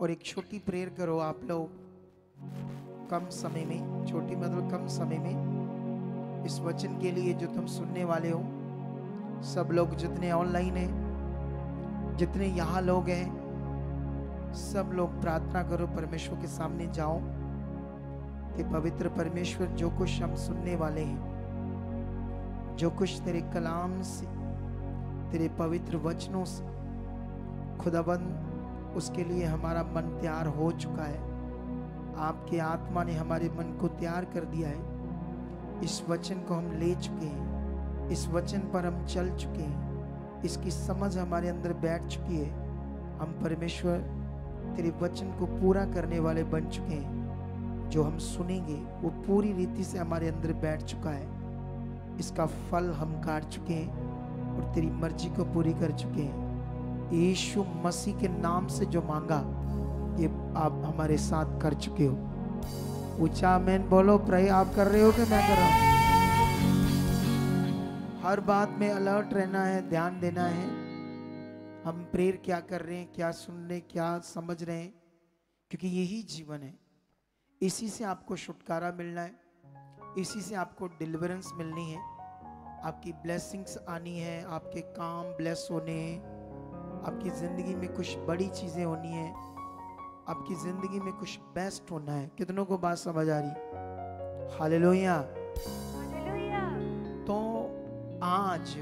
और एक छोटी प्रेयर करो आप लोग, कम समय में, छोटी मतलब कम समय में, इस वचन के लिए जो तुम सुनने वाले हो। सब लोग जितने ऑनलाइन हैं, जितने यहाँ लोग हैं, सब लोग प्रार्थना करो, परमेश्वर के सामने जाओ कि पवित्र परमेश्वर जो कुछ हम सुनने वाले हैं, जो कुछ तेरे कलाम से, तेरे पवित्र वचनों से खुदाबंद, उसके लिए हमारा मन तैयार हो चुका है। आपकी आत्मा ने हमारे मन को तैयार कर दिया है। इस वचन को हम ले चुके हैं, इस वचन पर हम चल चुके हैं, इसकी समझ हमारे अंदर बैठ चुकी है। हम परमेश्वर तेरे वचन को पूरा करने वाले बन चुके हैं। जो हम सुनेंगे वो पूरी रीति से हमारे अंदर बैठ चुका है। इसका फल हम काट चुके हैं और तेरी मर्जी को पूरी कर चुके हैं। यीशु मसीह के नाम से जो मांगा ये आप हमारे साथ कर चुके हो। ऊंचा आमीन बोलो। प्रे आप कर रहे हो कि मैं कर रहा हूं? हर बात में अलर्ट रहना है, ध्यान देना है। हम प्रेयर क्या कर रहे हैं, क्या सुन रहे हैं, क्या समझ रहे हैं, क्योंकि यही जीवन है। इसी से आपको छुटकारा मिलना है, इसी से आपको डिलीवरेंस मिलनी है, आपकी ब्लेसिंग्स आनी है, आपके काम ब्लेस होने हैं, आपकी जिंदगी में कुछ बड़ी चीजें होनी है, आपकी जिंदगी में कुछ बेस्ट होना है। कितनों को बात समझ आ रही? हालेलुया। तो आज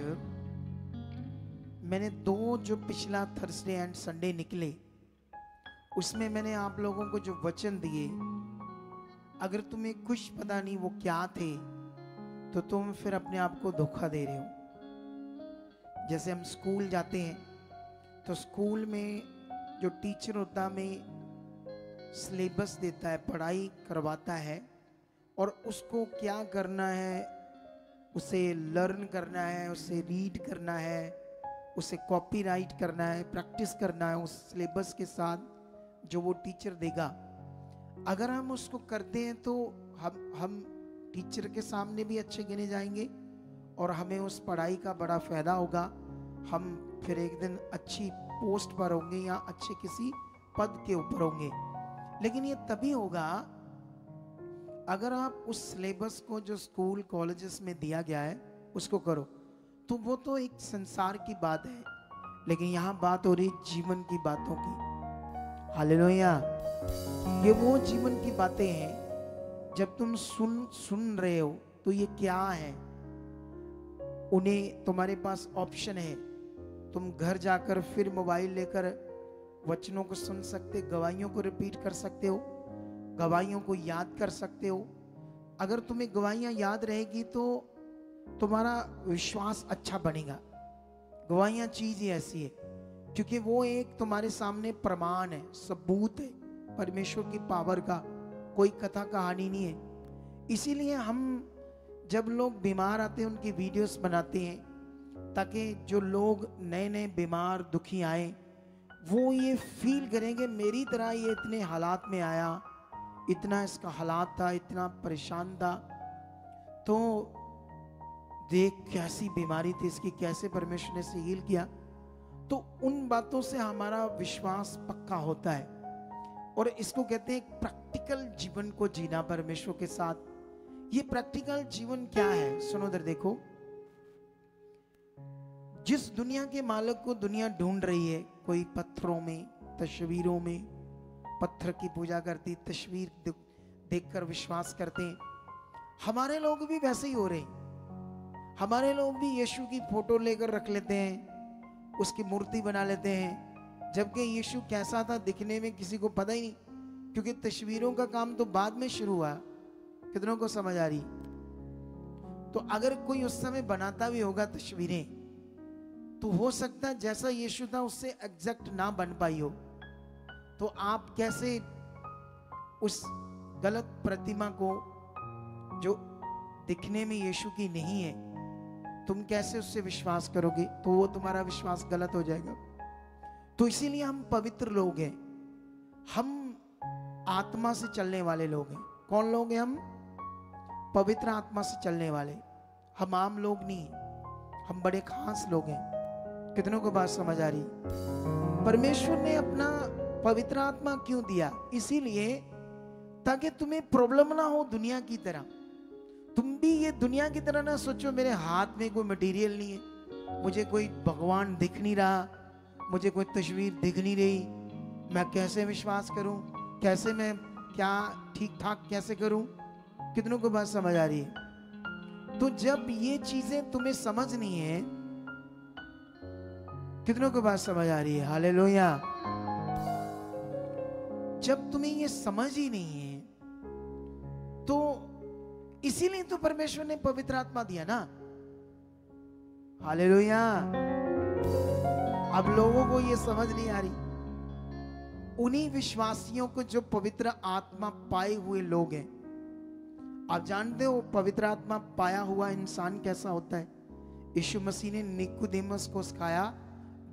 मैंने दो जो पिछला थर्सडे एंड संडे निकले, उसमें मैंने आप लोगों को जो वचन दिए, अगर तुम्हें कुछ पता नहीं वो क्या थे, तो तुम फिर अपने आप को धोखा दे रहे हो। जैसे हम स्कूल जाते हैं तो स्कूल में जो टीचर होता है हमें सिलेबस देता है, पढ़ाई करवाता है, और उसको क्या करना है, उसे लर्न करना है, उसे रीड करना है, उसे कॉपीराइट करना है, प्रैक्टिस करना है उस सिलेबस के साथ जो वो टीचर देगा। अगर हम उसको करते हैं तो हम टीचर के सामने भी अच्छे गिने जाएंगे और हमें उस पढ़ाई का बड़ा फायदा होगा। हम फिर एक दिन अच्छी पोस्ट पर होंगे या अच्छे किसी पद के ऊपर होंगे। लेकिन ये तभी होगा अगर आप उस सिलेबस को जो स्कूल कॉलेजेस में दिया गया है उसको करो। तो वो तो एक संसार की बात है, लेकिन यहाँ बात हो रही जीवन की बातों की। हालेलुया। ये वो जीवन की बातें हैं जब तुम सुन रहे हो तो ये क्या है, उन्हें तुम्हारे पास ऑप्शन है। तुम घर जाकर फिर मोबाइल लेकर वचनों को सुन सकते, गवाहियों को रिपीट कर सकते हो, गवाहियों को याद कर सकते हो। अगर तुम्हें गवाहियां याद रहेगी तो तुम्हारा विश्वास अच्छा बनेगा। गवाहियां चीज ही ऐसी है, क्योंकि वो एक तुम्हारे सामने प्रमाण है, सबूत है परमेश्वर की पावर का, कोई कथा कहानी नहीं है। इसीलिए हम जब लोग बीमार आते हैं उनकी वीडियोस बनाते हैं, ताकि जो लोग नए नए बीमार दुखी आए वो ये फील करेंगे मेरी तरह ये इतने हालात में आया, इतना इसका हालात था, इतना परेशान था, तो देख कैसी बीमारी थी इसकी, कैसे परमेश्वर ने इसे हील किया। तो उन बातों से हमारा विश्वास पक्का होता है, और इसको कहते हैं प्रैक्टिकल जीवन को जीना परमेश्वर के साथ। ये प्रैक्टिकल जीवन क्या है? सुनो इधर देखो। जिस दुनिया के मालिक को दुनिया ढूंढ रही है, कोई पत्थरों में, तस्वीरों में, पत्थर की पूजा करती, तस्वीर देखकर विश्वास करते हैं। हमारे लोग भी वैसे ही हो रहे हैं। हमारे लोग भी यीशु की फोटो लेकर रख लेते हैं, उसकी मूर्ति बना लेते हैं, जबकि यीशु कैसा था दिखने में किसी को पता ही नहीं, क्योंकि तस्वीरों का काम तो बाद में शुरू हुआ। कितनों को समझ आ रही? तो अगर कोई उस समय बनाता भी होगा तस्वीरें, तो हो सकता है जैसा यीशु था उससे एग्जैक्ट ना बन पाई हो। तो आप कैसे उस गलत प्रतिमा को जो दिखने में यीशु की नहीं है, तुम कैसे उससे विश्वास करोगे? तो वो तुम्हारा विश्वास गलत हो जाएगा। तो इसीलिए हम पवित्र लोग हैं, हम आत्मा से चलने वाले लोग हैं। कौन लोग हैं हम? पवित्र आत्मा से चलने वाले। हम आम लोग नहीं, हम बड़े खास लोग हैं। कितनों को बात समझ आ रही? परमेश्वर ने अपना पवित्र आत्मा क्यों दिया? इसीलिए ताकि तुम्हें प्रॉब्लम ना हो दुनिया की तरह। तुम भी ये दुनिया की तरह ना सोचो मेरे हाथ में कोई मटेरियल नहीं है, मुझे कोई भगवान दिख नहीं रहा, मुझे कोई तस्वीर दिख नहीं रही, मैं कैसे विश्वास करूं, कैसे मैं क्या ठीक ठाक कैसे करूं। कितनों को बात समझ आ रही है? तो जब ये चीजें तुम्हें समझनी है, कितनों को बात समझ आ रही है? हालेलुया। जब तुम्हें ये समझ ही नहीं है तो इसीलिए तो परमेश्वर ने पवित्र आत्मा दिया ना। हालेलुया। अब लोगों को ये समझ नहीं आ रही। उन्हीं विश्वासियों को जो पवित्र आत्मा पाए हुए लोग हैं, आप जानते हो पवित्र आत्मा पाया हुआ इंसान कैसा होता है? यीशु मसीह ने निकोदेमस को सिखाया,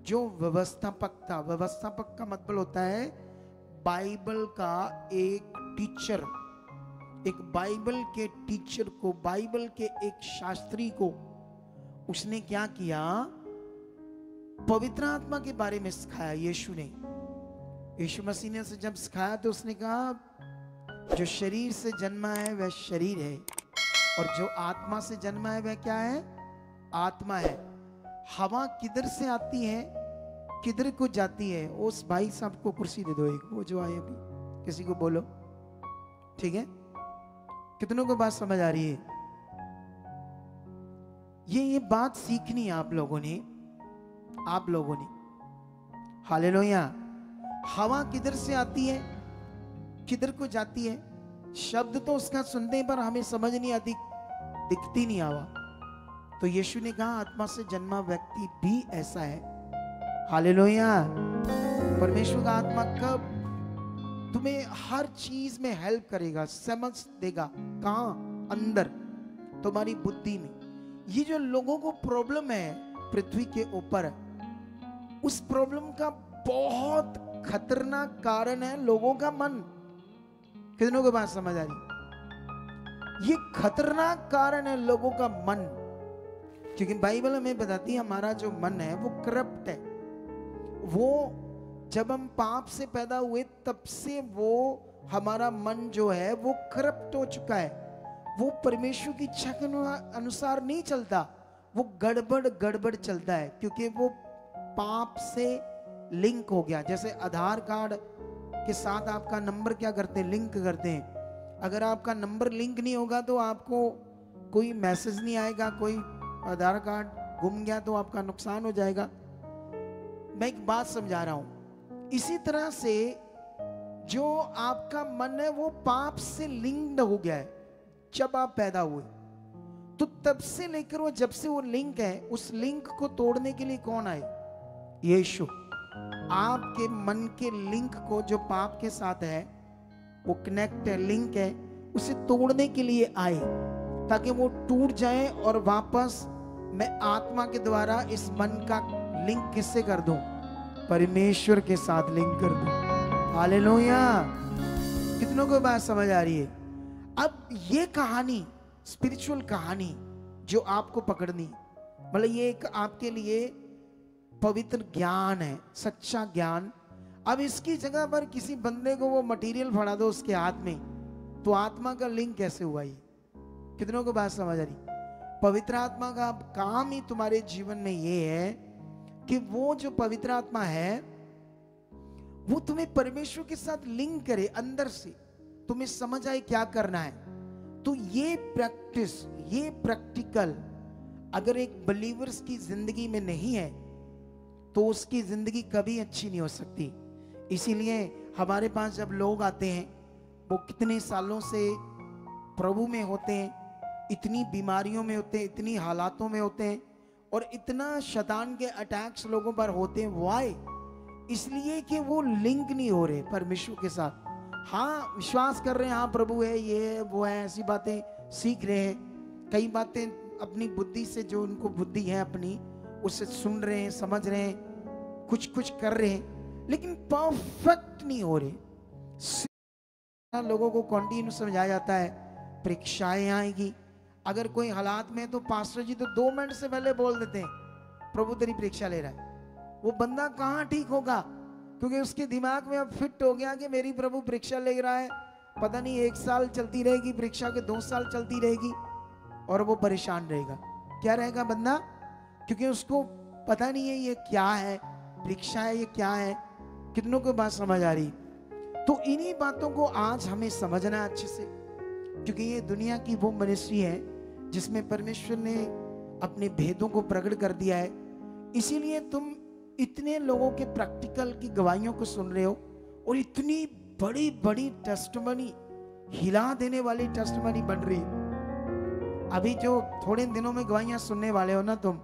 जो व्यवस्थापक था। व्यवस्थापक का मतलब होता है बाइबल का एक टीचर। एक बाइबल के टीचर को, बाइबल के एक शास्त्री को उसने क्या किया? पवित्र आत्मा के बारे में सिखाया यीशु ने। यीशु मसीह ने जब सिखाया तो उसने कहा जो शरीर से जन्मा है वह शरीर है, और जो आत्मा से जन्मा है वह क्या है? आत्मा है। हवा किधर से आती है, किधर को जाती है? उस भाई साहब को कुर्सी दे दो एक, वो जो आए अभी, किसी को बोलो, ठीक है? कितनों को बात समझ आ रही है? ये बात सीखनी है आप लोगों ने, आप लोगों ने। हालेलुया। हवा किधर से आती है, किधर को जाती है? शब्द तो उसका सुनने पर हमें समझ नहीं आती, दिखती नहीं हवा। तो यीशु ने कहा आत्मा से जन्मा व्यक्ति भी ऐसा है। हालेलुया। परमेश्वर का आत्मा कब तुम्हें हर चीज में हेल्प करेगा, समझ देगा। कहां? अंदर, तुम्हारी बुद्धि में। ये जो लोगों को प्रॉब्लम है पृथ्वी के ऊपर, उस प्रॉब्लम का बहुत खतरनाक कारण है लोगों का मन। कितनों को बात समझ आ रही? ये खतरनाक कारण है लोगों का मन, क्योंकि बाइबल हमें बताती है हमारा जो मन है वो करप्ट है। वो जब हम पाप से पैदा हुए तब से वो हमारा मन जो है वो करप्ट हो चुका है। वो परमेश्वर की इच्छा के अनुसार नहीं चलता, वो गड़बड़ चलता है, क्योंकि वो पाप से लिंक हो गया। जैसे आधार कार्ड के साथ आपका नंबर क्या करते हैं? लिंक करते हैं। अगर आपका नंबर लिंक नहीं होगा तो आपको कोई मैसेज नहीं आएगा, कोई आधार कार्ड गुम गया तो आपका नुकसान हो जाएगा। मैं एक बात समझा रहा हूं। इसी तरह से जो आपका मन है वो पाप से लिंक्ड हो गया है। जब आप पैदा हुए तो तब से लेकर वो जब से वो लिंक है, उस लिंक को तोड़ने के लिए कौन आए? यीशु। आपके मन के लिंक को जो पाप के साथ है, वो कनेक्ट है, लिंक है, उसे तोड़ने के लिए आए, ताकि वो टूट जाए और वापस मैं आत्मा के द्वारा इस मन का लिंक किससे कर दूं? परमेश्वर के साथ लिंक कर दूं। हालेलुया। कितनों को बात समझ आ रही है? अब ये कहानी, स्पिरिचुअल कहानी जो आपको पकड़नी, मतलब ये एक आपके लिए पवित्र ज्ञान है, सच्चा ज्ञान। अब इसकी जगह पर किसी बंदे को वो मटेरियल फड़ा दो उसके हाथ में, तो आत्मा का लिंक कैसे हुआ? ये कितनों को बात समझ आ रही? पवित्र आत्मा का काम ही तुम्हारे जीवन में ये है कि वो जो पवित्र आत्मा है वो तुम्हें परमेश्वर के साथ लिंक करे, अंदर से तुम्हें समझ आए क्या करना है। तो ये प्रैक्टिस, ये प्रैक्टिकल अगर एक बिलीवर्स की जिंदगी में नहीं है तो उसकी जिंदगी कभी अच्छी नहीं हो सकती। इसीलिए हमारे पास जब लोग आते हैं, वो कितने सालों से प्रभु में होते हैं, इतनी बीमारियों में होते हैं, इतनी हालातों में होते हैं, और इतना शैतान के अटैक्स लोगों पर होते हैं। वाई? इसलिए कि वो लिंक नहीं हो रहे परमेश्वर के साथ। हाँ, विश्वास कर रहे हैं, हाँ प्रभु है, ये है, वो है, ऐसी बातें सीख रहे हैं, कई बातें अपनी बुद्धि से, जो उनको बुद्धि है अपनी, उससे सुन रहे हैं, समझ रहे हैं, कुछ कुछ कर रहे हैं, लेकिन परफेक्ट नहीं हो रहे। लोगों को कंटिन्यू समझाया जाता है परीक्षाएं आएगी। अगर कोई हालात में तो पास्टर जी तो 2 मिनट से पहले बोल देते हैं प्रभु तेरी परीक्षा ले रहा है। वो बंदा कहाँ ठीक होगा क्योंकि उसके दिमाग में अब फिट हो गया कि मेरी प्रभु परीक्षा ले रहा है, पता नहीं 1 साल चलती रहेगी परीक्षा के 2 साल चलती रहेगी, और वो परेशान रहेगा। क्या रहेगा बंदा? क्योंकि उसको पता नहीं है ये क्या है, परीक्षा है ये क्या है। कितनों को बात समझ आ रही? तो इन्हीं बातों को आज हमें समझना है अच्छे से, क्योंकि ये दुनिया की वो मिनिस्ट्री है जिसमें परमेश्वर ने अपने भेदों को प्रकट कर दिया है। इसीलिए तुम इतने लोगों के प्रैक्टिकल की गवाहियों को सुन रहे हो, और इतनी बड़ी बड़ी टेस्टिमनी, हिला देने वाली टेस्टिमनी बन रही है। अभी जो थोड़े दिनों में गवाहियां सुनने वाले हो ना तुम,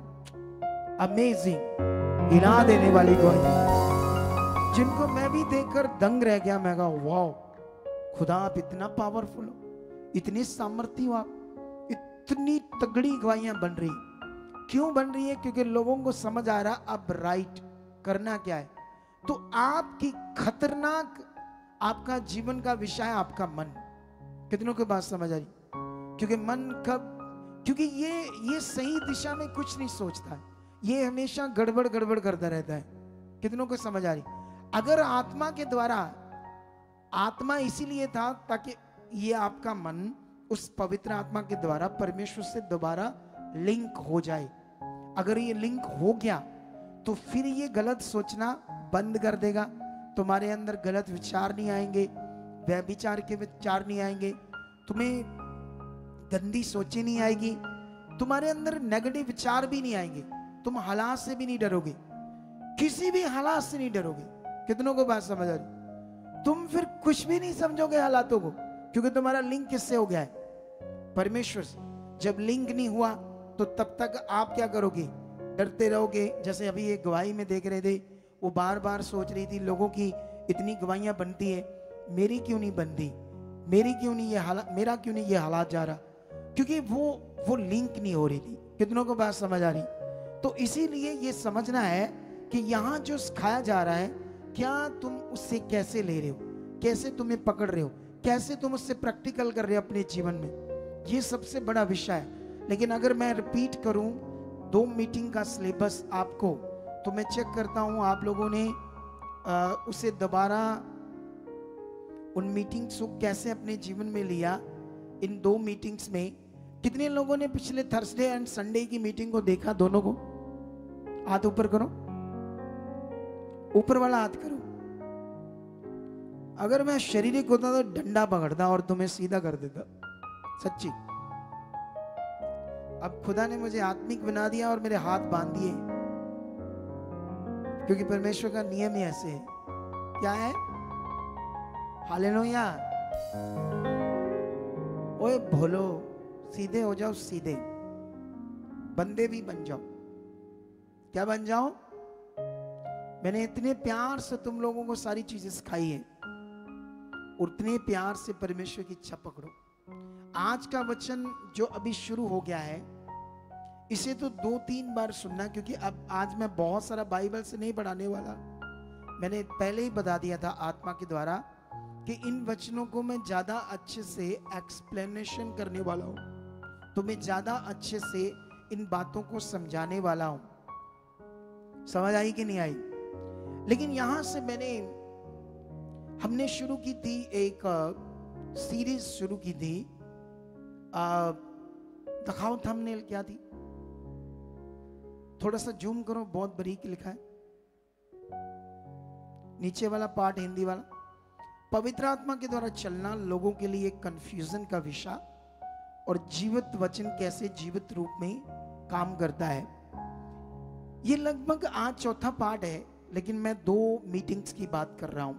अमेजिंग, हिला देने वाली गवाहियां, जिनको मैं भी देखकर दंग रह गया। मैं कहा वाओ, खुदा आप इतना पावरफुल हो, इतनी सामर्थ्य हो आप, इतनी तगड़ी गवाहियां बन रही। क्यों बन रही है? क्योंकि लोगों को समझ आ रहा अब राइट करना क्या है। तो आपकी खतरनाक, आपका जीवन का विषय है आपका मन। कितनों की बात समझ आ रही? क्योंकि मन कब, क्योंकि ये सही दिशा में कुछ नहीं सोचता है, ये हमेशा गड़बड़ गड़बड़ करता रहता है। कितनों को समझ आ रही? अगर आत्मा के द्वारा, आत्मा इसीलिए था ताकि ये आपका मन उस पवित्र आत्मा के द्वारा परमेश्वर से दोबारा लिंक हो जाए। अगर ये लिंक हो गया तो फिर ये गलत सोचना बंद कर देगा। तुम्हारे अंदर गलत विचार नहीं आएंगे, व्यभिचार के विचार नहीं आएंगे, तुम्हें गंदी सोचें नहीं आएगी, तुम्हारे अंदर नेगेटिव विचार भी नहीं आएंगे, तुम हालात से भी नहीं डरोगे, किसी भी हालात से नहीं डरोगे। कितनों को बात समझ आ रही? तुम फिर कुछ भी नहीं समझोगे हालातों को, क्योंकि तुम्हारा लिंक किससे हो गया है? परमेश्वर से। जब लिंक नहीं हुआ तो तब तक आप क्या करोगे? डरते रहोगे। जैसे अभी एक गवाही में देख रहे थे, वो बार बार सोच रही थी लोगों की इतनी गवाहियां बनती है, मेरी क्यों नहीं बनती, मेरी क्यों नहीं ये हालात, मेरा क्यों नहीं ये हालात जा रहा, क्योंकि वो लिंक नहीं हो रही थी। कितनों को बात समझ आ रही? तो इसीलिए ये समझना है कि यहाँ जो सिखाया जा रहा है, क्या तुम उससे कैसे ले रहे हो, कैसे तुम्हें पकड़ रहे हो, कैसे तुम उससे प्रैक्टिकल कर रहे हो अपने जीवन में, ये सबसे बड़ा विषय है। लेकिन अगर मैं रिपीट करूं 2 मीटिंग का सिलेबस आपको, तो मैं चेक करता हूं आप लोगों ने उसे दोबारा उन मीटिंग्स को कैसे अपने जीवन में लिया। इन 2 मीटिंग्स में कितने लोगों ने पिछले थर्सडे एंड संडे की मीटिंग को देखा? दोनों को हाथ ऊपर करो, ऊपर वाला हाथ करो। अगर मैं शारीरिक होता तो डंडा पकड़ता और तुम्हें सीधा कर देता, सच्ची। अब खुदा ने मुझे आत्मिक बना दिया और मेरे हाथ बांध दिए, क्योंकि परमेश्वर का नियम ही ऐसे है। क्या है? हालेलुया। ओए भोलो, सीधे हो जाओ, सीधे बंदे भी बन जाओ। क्या बन जाओ? मैंने इतने प्यार से तुम लोगों को सारी चीजें सिखाई है, उतने प्यार से परमेश्वर की इच्छा पकड़ो। आज का वचन जो अभी शुरू हो गया है, इसे तो 2-3 बार सुनना, क्योंकि अब आज मैं बहुत सारा बाइबल से नहीं पढ़ाने वाला। मैंने पहले ही बता दिया था आत्मा के द्वारा कि इन वचनों को मैं ज्यादा अच्छे से एक्सप्लेनेशन करने वाला हूं, तो मैं ज्यादा अच्छे से इन बातों को समझाने वाला हूं। समझ आई कि नहीं आई? लेकिन यहां से हमने शुरू की थी, एक सीरीज शुरू की थी। दिखाओ थंबनेल क्या थी, थोड़ा सा जूम करो, बहुत बारीक लिखा है नीचे वाला पार्ट, हिंदी वाला। पवित्र आत्मा के द्वारा चलना लोगों के लिए कंफ्यूजन का विषय, और जीवित वचन कैसे जीवित रूप में काम करता है। ये लगभग आज 4था पार्ट है, लेकिन मैं 2 मीटिंग्स की बात कर रहा हूं।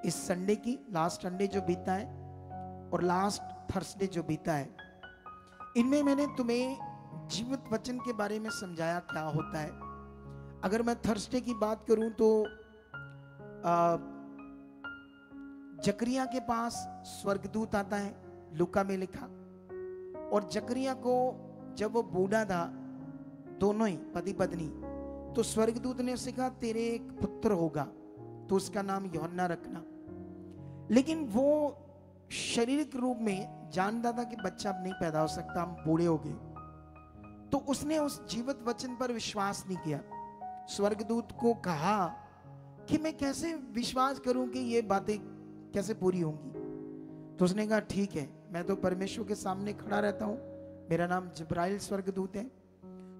इस संडे की, लास्ट संडे जो बीता है और लास्ट थर्सडे जो बीता है, इनमें मैंने तुम्हें जीवित वचन के बारे में समझाया क्या होता है। अगर मैं थर्सडे की बात करूं तो जकरिया के पास स्वर्गदूत आता है, लूका में लिखा, और जकरिया को जब वो बूढ़ा था, दोनों ही पति पत्नी, तो स्वर्गदूत ने उसे कहा तेरे एक पुत्र होगा, तो उसका नाम यूहन्ना रखना। लेकिन वो शारीरिक रूप में जानता था कि बच्चा अब नहीं पैदा हो सकता, हम बूढ़े हो गए, तो उसने उस जीवित वचन पर विश्वास नहीं किया। स्वर्गदूत को कहा कि मैं कैसे विश्वास करूं कि ये बातें कैसे पूरी होंगी। तो उसने कहा ठीक है, मैं तो परमेश्वर के सामने खड़ा रहता हूं, मेरा नाम जिब्राइल स्वर्गदूत है।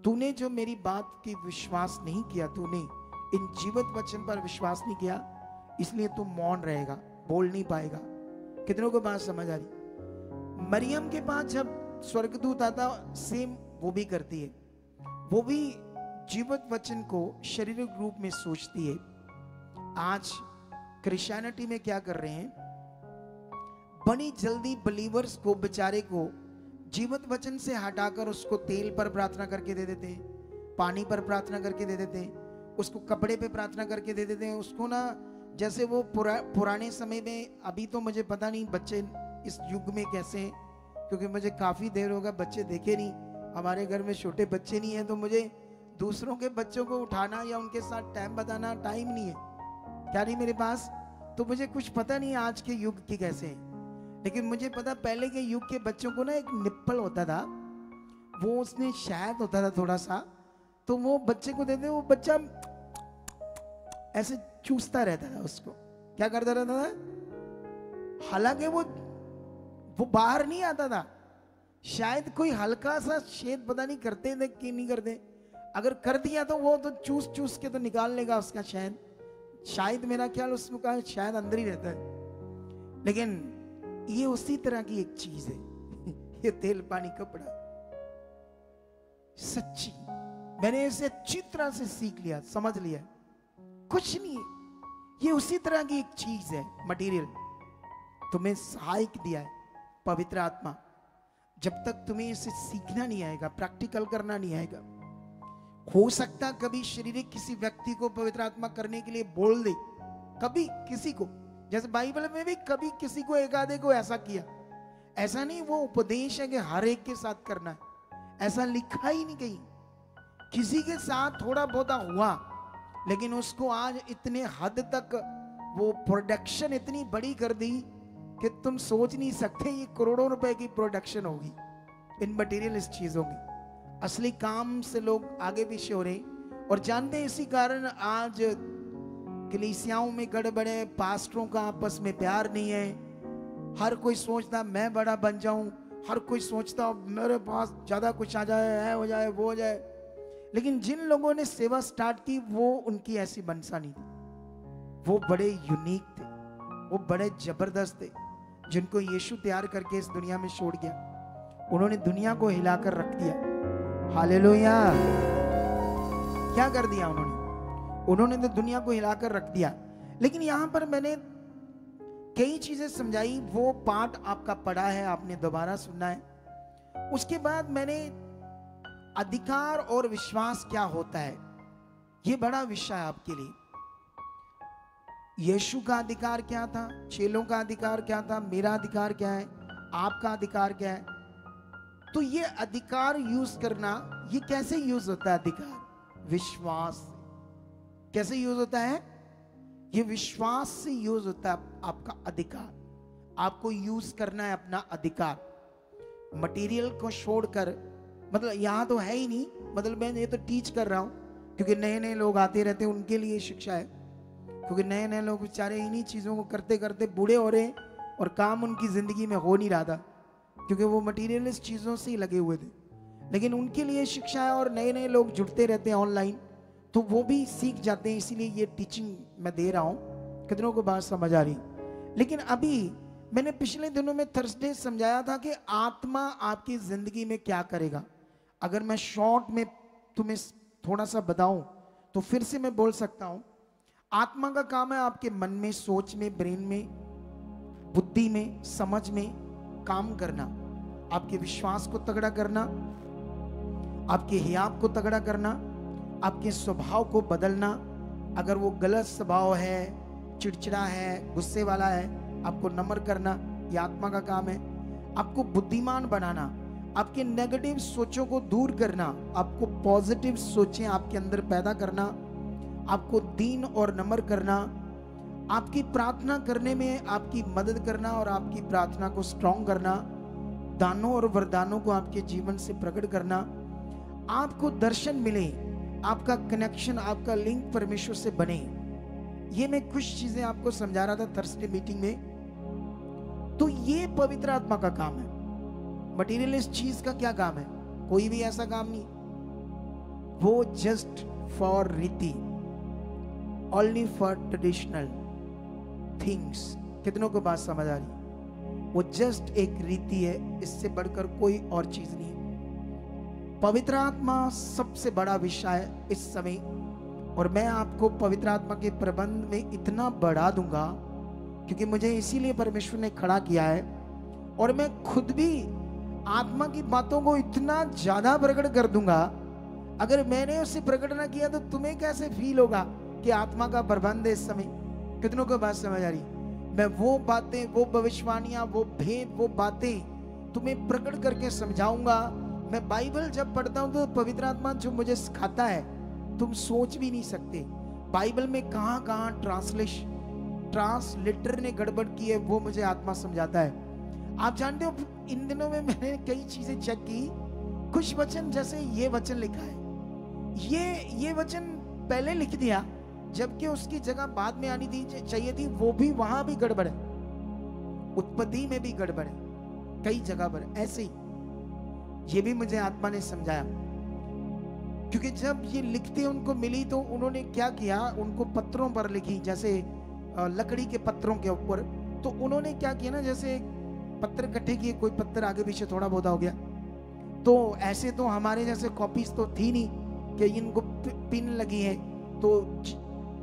तूने जो मेरी बात की विश्वास नहीं किया, तूने इन जीवित वचन पर विश्वास नहीं किया, इसलिए तू मौन रहेगा, बोल नहीं पाएगा। कितनों को बात समझ आ रही? मरियम के पास जब स्वर्गदूत आता, सेम वो भी करती है। वो भी जीवित वचन को शारीरिक रूप में सोचती है। आज क्रिश्चियनिटी में क्या कर रहे हैं, बड़ी जल्दी बिलीवर्स को, बेचारे को जीवित वचन से हटाकर उसको तेल पर प्रार्थना करके दे देते हैं, पानी पर प्रार्थना करके दे देते हैं, उसको कपड़े पे प्रार्थना करके दे देते हैं, उसको ना जैसे वो पुराने समय में। अभी तो मुझे पता नहीं बच्चे इस युग में कैसे हैं, क्योंकि मुझे काफी देर होगा बच्चे देखे नहीं, हमारे घर में छोटे बच्चे नहीं है, तो मुझे दूसरों के बच्चों को उठाना या उनके साथ टाइम बताना टाइम नहीं है, क्या नहीं मेरे पास। तो मुझे कुछ पता नहीं आज के युग की कैसे है, लेकिन मुझे पता पहले के युग के बच्चों को ना एक निप्पल होता था, वो उसने शायद होता था थोड़ा सा, तो वो बच्चे को देते, वो बच्चा ऐसे चूसता रहता था, उसको क्या करता रहता था। हालांकि वो बाहर नहीं आता था, शायद कोई हल्का सा छेद पता नहीं करते थे कि नहीं करते, अगर कर दिया तो वो तो चूस चूस के तो निकाल लेगा उसका शहद, शायद मेरा ख्याल उसमें का शायद अंदर ही रहता है। लेकिन ये उसी तरह की एक चीज है ये तेल पानी कपड़ा, सच्ची मैंने इसे अच्छी तरह से सीख लिया, समझ लिया, कुछ नहीं, ये उसी तरह की एक चीज है, मटेरियल। तुम्हें सहायक दिया है पवित्र आत्मा, जब तक तुम्हें इसे सीखना नहीं आएगा, प्रैक्टिकल करना नहीं आएगा। हो सकता कभी शारीरिक किसी व्यक्ति को पवित्र आत्मा करने के लिए बोल दे, कभी किसी को, जैसे बाइबल में भी कभी किसी को, एक आधे को ऐसा किया, ऐसा नहीं वो उपदेश है कि हर एक के साथ करना है, ऐसा लिखा ही नहीं कहीं। किसी के साथ थोड़ा बहुत हुआ, लेकिन उसको आज इतने हद तक वो प्रोडक्शन इतनी बड़ी कर दी कि तुम सोच नहीं सकते, ये करोड़ों रुपए की प्रोडक्शन होगी इन मटेरियलिस्ट चीजों की। असली काम से लोग आगे पीछे हो रहे, और जानते हैं इसी कारण आज कलीसियाओं में गड़बड़ है, पास्टरों का आपस में प्यार नहीं है, हर कोई सोचता मैं बड़ा बन जाऊं, हर कोई सोचता मेरे पास ज्यादा कुछ आ जाए, है हो जाए, वो हो जाए। लेकिन जिन लोगों ने सेवा स्टार्ट की वो उनकी ऐसी मनसा नहीं थी, वो बड़े यूनिक थे, वो बड़े जबरदस्त थे, जिनको यीशु तैयार करके इस दुनिया में छोड़ गया। उन्होंने दुनिया को हिलाकर रख दिया। हालेलुया। क्या कर दिया उन्होंने तो दुनिया को हिलाकर रख दिया। लेकिन यहां पर मैंने कई चीजें समझाई, वो पाठ आपका पढ़ा है, आपने दोबारा सुनना है। उसके बाद मैंने अधिकार और विश्वास क्या होता है, ये बड़ा विषय है आपके लिए। यीशु का अधिकार क्या था, चेलों का अधिकार क्या था, मेरा अधिकार क्या है, आपका अधिकार क्या है। तो ये अधिकार यूज करना, ये कैसे यूज होता है अधिकार? विश्वास। कैसे यूज होता है? ये विश्वास से यूज होता है आपका अधिकार। आपको यूज करना है अपना अधिकार, मटेरियल को छोड़कर। मतलब यहां तो है ही नहीं, मतलब मैं ये तो टीच कर रहा हूं, क्योंकि नए नए लोग आते रहते हैं, उनके लिए शिक्षा है। क्योंकि नए नए लोग बेचारे इन्हीं चीजों को करते करते बूढ़े हो रहे हैं, और काम उनकी जिंदगी में हो नहीं रहा था, क्योंकि वो मटीरियलिस्ट चीजों से ही लगे हुए थे। लेकिन उनके लिए शिक्षा है, और नए नए लोग जुड़ते रहते हैं ऑनलाइन, तो वो भी सीख जाते हैं। इसीलिए ये टीचिंग मैं दे रहा हूं। कितनों को बात समझ आ रही? लेकिन अभी मैंने पिछले दिनों में थर्सडे समझाया था कि आत्मा आपकी जिंदगी में क्या करेगा। अगर मैं शॉर्ट में तुम्हें थोड़ा सा बताऊं तो फिर से मैं बोल सकता हूं, आत्मा का काम है आपके मन में, सोच में, ब्रेन में, बुद्धि में, समझ में काम करना, आपके विश्वास को तगड़ा करना, आपके हियाब को तगड़ा करना, आपके स्वभाव को बदलना। अगर वो गलत स्वभाव है, चिड़चिड़ा है, गुस्से वाला है, आपको नम्र करना, ये आत्मा का काम है। आपको बुद्धिमान बनाना, आपके नेगेटिव सोचों को दूर करना, आपको पॉजिटिव सोचें आपके अंदर पैदा करना, आपको दीन और नम्र करना, आपकी प्रार्थना करने में आपकी मदद करना और आपकी प्रार्थना को स्ट्रॉन्ग करना, दानों और वरदानों को आपके जीवन से प्रकट करना, आपको दर्शन मिले, आपका कनेक्शन, आपका लिंक परमेश्वर से बने। ये मैं कुछ चीजें आपको समझा रहा था थर्सडे मीटिंग में। तो ये पवित्र आत्मा का काम है। मटीरियलिस्ट चीज का क्या काम है? कोई भी ऐसा काम नहीं। वो जस्ट फॉर रीति, ओनली फॉर ट्रेडिशनल थिंग्स। कितनों को बात समझ आ रही? वो जस्ट एक रीति है, इससे बढ़कर कोई और चीज नहीं है। पवित्र आत्मा सबसे बड़ा विषय है इस समय, और मैं आपको पवित्र आत्मा के प्रबंध में इतना बढ़ा दूंगा क्योंकि मुझे इसीलिए परमेश्वर ने खड़ा किया है। और मैं खुद भी आत्मा की बातों को इतना ज्यादा प्रकट कर दूंगा, अगर मैंने उसे प्रकट ना किया तो तुम्हें कैसे फील होगा कि आत्मा का प्रबंध है इस समय? कितनों को बात समझ आ रही? मैं वो बातें, वो भविष्यवाणियां, वो भेद, वो बातें तुम्हें प्रकट करके समझाऊंगा। मैं बाइबल जब पढ़ता हूं तो पवित्र आत्मा जो मुझे सिखाता है, तुम सोच भी नहीं सकते। बाइबल में कहां कहां ट्रांसलेटर ने गड़बड़ की है, वो मुझे आत्मा समझाता है। आप जानते हो, इन दिनों में मैंने कई चीजें चेक की। कुछ वचन, जैसे ये वचन लिखा है, ये वचन पहले लिख दिया, जबकि उसकी जगह बाद में आनी थी, चाहिए थी, वो भी वहां भी गड़बड़ है। उत्पत्ति में भी गड़बड़ है, कई जगह पर ऐसे ही। ये भी मुझे आत्मा ने समझाया, क्योंकि जब ये लिखते उनको मिली तो उन्होंने क्या किया, उनको पत्रों पर लिखी, जैसे लकड़ी के पत्रों के ऊपर। तो उन्होंने क्या किया ना, जैसे पत्थर इकट्ठे किए, कोई पत्थर आगे पीछे थोड़ा बहुत हो गया। तो ऐसे तो हमारे जैसे कॉपीज तो थी नहीं कि इनको पिन लगी है तो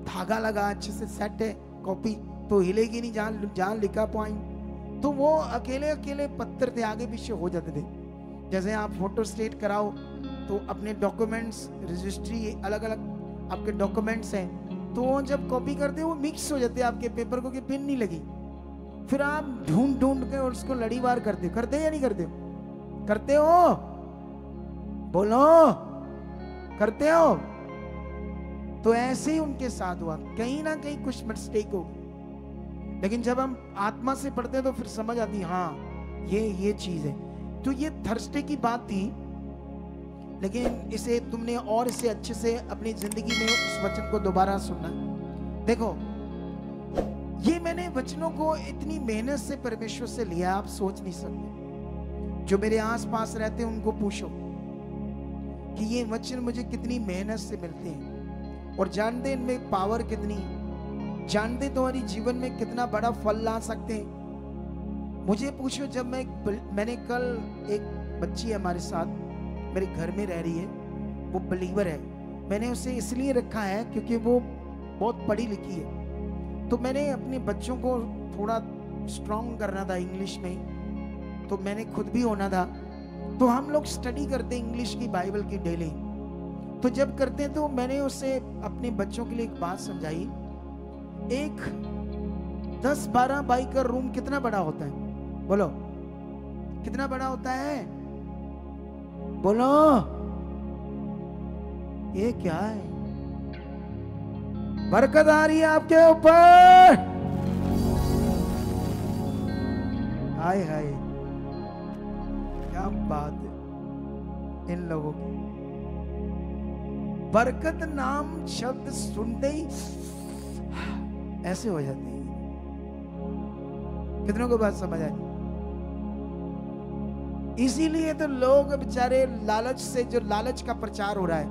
धागा लगा अच्छे से सेट है, कॉपी तो हिलेगी नहीं जहाँ लिखा पॉइंट। तो वो अकेले अकेले पत्थर थे, आगे पीछे हो जाते थे। जैसे आप फोटो स्टेट कराओ तो अपने डॉक्यूमेंट्स, रजिस्ट्री, अलग अलग आपके डॉक्यूमेंट्स हैं, तो जब कॉपी करते हो वो मिक्स हो जाते हैं आपके पेपर को, कि पिन नहीं लगी। फिर आप ढूंढ ढूंढ के उसको लड़ीवार करते हो या नहीं करते हो? करते हो? बोलो, करते हो? तो ऐसे ही उनके साथ हुआ, कहीं ना कहीं कुछ मिस्टेक होगी। लेकिन जब हम आत्मा से पढ़ते हैं तो फिर समझ आती, हाँ ये चीज है। तो ये थर्सडे की बात थी, लेकिन इसे तुमने और इसे अच्छे से अपनी जिंदगी में उस वचन को दोबारा सुनना। देखो, ये मैंने वचनों को इतनी मेहनत से परमेश्वर से लिया, आप सोच नहीं सकते। जो मेरे आसपास रहते हैं उनको पूछो कि ये वचन मुझे कितनी मेहनत से मिलते हैं, और जानते इनमें पावर कितनी, जानते तुम्हारी जीवन में कितना बड़ा फल ला सकते हैं। मुझे पूछो, जब मैंने कल, एक बच्ची है हमारे साथ, मेरे घर में रह रही है, वो बिलीवर है। मैंने उसे इसलिए रखा है क्योंकि वो बहुत पढ़ी लिखी है। तो मैंने अपने बच्चों को थोड़ा स्ट्रॉन्ग करना था इंग्लिश में, तो मैंने खुद भी होना था। तो हम लोग स्टडी करते इंग्लिश की, बाइबल की डेली। तो जब करते तो मैंने उससे अपने बच्चों के लिए एक बात समझाई। एक 10-12 बाई का रूम कितना बड़ा होता है? बोलो, कितना बड़ा होता है? बोलो, ये क्या है? बरकत आ रही है आपके ऊपर। हाय हाय, क्या बात है इन लोगों की। बरकत नाम शब्द सुनते ही ऐसे हो जाते हैं। कितनों को बात समझ आई? इसीलिए तो लोग बेचारे लालच से, जो लालच का प्रचार हो रहा है,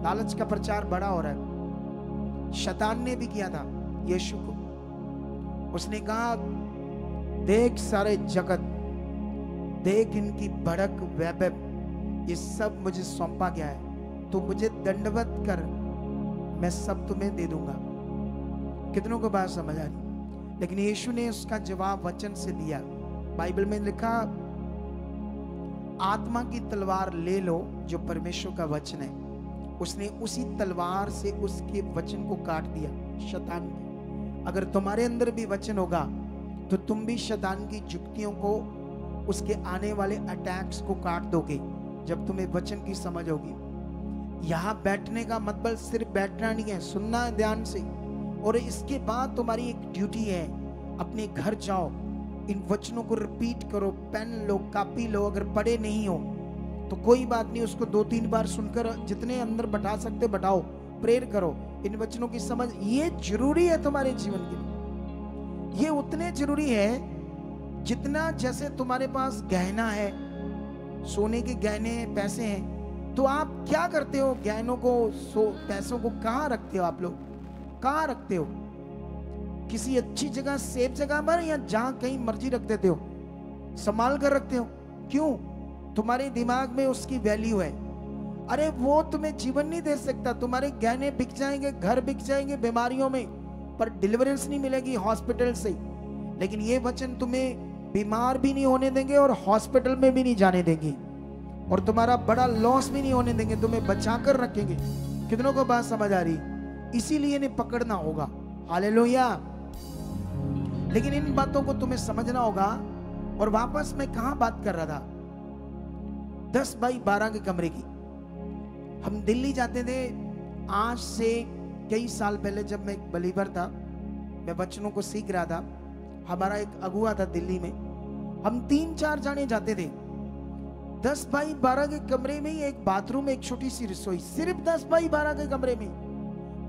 लालच का प्रचार बड़ा हो रहा है। शैतान ने भी किया था यीशु को। उसने कहा, देख सारे जगत, देख इनकी भड़क वैभव, ये सब मुझे सौंपा गया है, तो मुझे दंडवत कर, मैं सब तुम्हें दे दूंगा। कितनों को बात समझ आ रही? लेकिन यीशु ने उसका जवाब वचन से दिया। बाइबल में लिखा, आत्मा की तलवार ले लो, जो परमेश्वर का वचन है। उसने उसी तलवार से उसके वचन को काट दिया, शैतान की। अगर तुम्हारे अंदर भी वचन होगा तो तुम भी शैतान की जुक्तियों को, उसके आने वाले अटैक्स को काट दोगे, जब तुम्हें वचन की समझ होगी। यहाँ बैठने का मतलब सिर्फ बैठना नहीं है, सुनना है ध्यान से। और इसके बाद तुम्हारी एक ड्यूटी है, अपने घर जाओ, इन वचनों को रिपीट करो, पेन लो, कॉपी लो। अगर पढ़े नहीं हो तो कोई बात नहीं, उसको 2-3 बार सुनकर जितने अंदर बैठा सकते बैठाओ, प्रेयर करो। इन वचनों की समझ ये जरूरी है तुम्हारे जीवन के लिए। ये उतने जरूरी है जितना जैसे तुम्हारे पास गहना है, सोने के गहने, पैसे हैं, तो आप क्या करते हो? गहनों को, पैसों को कहाँ रखते हो? आप लोग कहाँ रखते हो? किसी अच्छी जगह, सेफ जगह पर, या जहां कहीं मर्जी रख देते हो? संभाल कर रखते हो। क्यों? तुम्हारे दिमाग में उसकी वैल्यू है। अरे वो तुम्हें जीवन नहीं दे सकता। तुम्हारे गहने बिक जाएंगे, घर बिक जाएंगे बीमारियों में, पर डिलीवरेंस नहीं मिलेगी हॉस्पिटल से। लेकिन ये वचन तुम्हें बीमार भी नहीं होने देंगे और हॉस्पिटल में भी नहीं जाने देंगे, और तुम्हारा बड़ा लॉस भी नहीं होने देंगे, तुम्हें बचा कर रखेंगे। कितनों को बात समझ आ रही? इसीलिए इन्हें पकड़ना होगा। हालेलुया। लेकिन इन बातों को तुम्हें समझना होगा। और वापस मैं कहां बात कर रहा था? 10 बाई 12 के कमरे की। हम दिल्ली जाते थे आज से कई साल पहले, जब मैं एक बलीवर था, मैं वचनों को सीख रहा था। हमारा एक अगुआ था दिल्ली में, हम 3-4 जाने जाते थे। 10 बाई 12 के कमरे में ही एक बाथरूम, एक छोटी सी रसोई, सिर्फ 10 बाई 12 के कमरे में,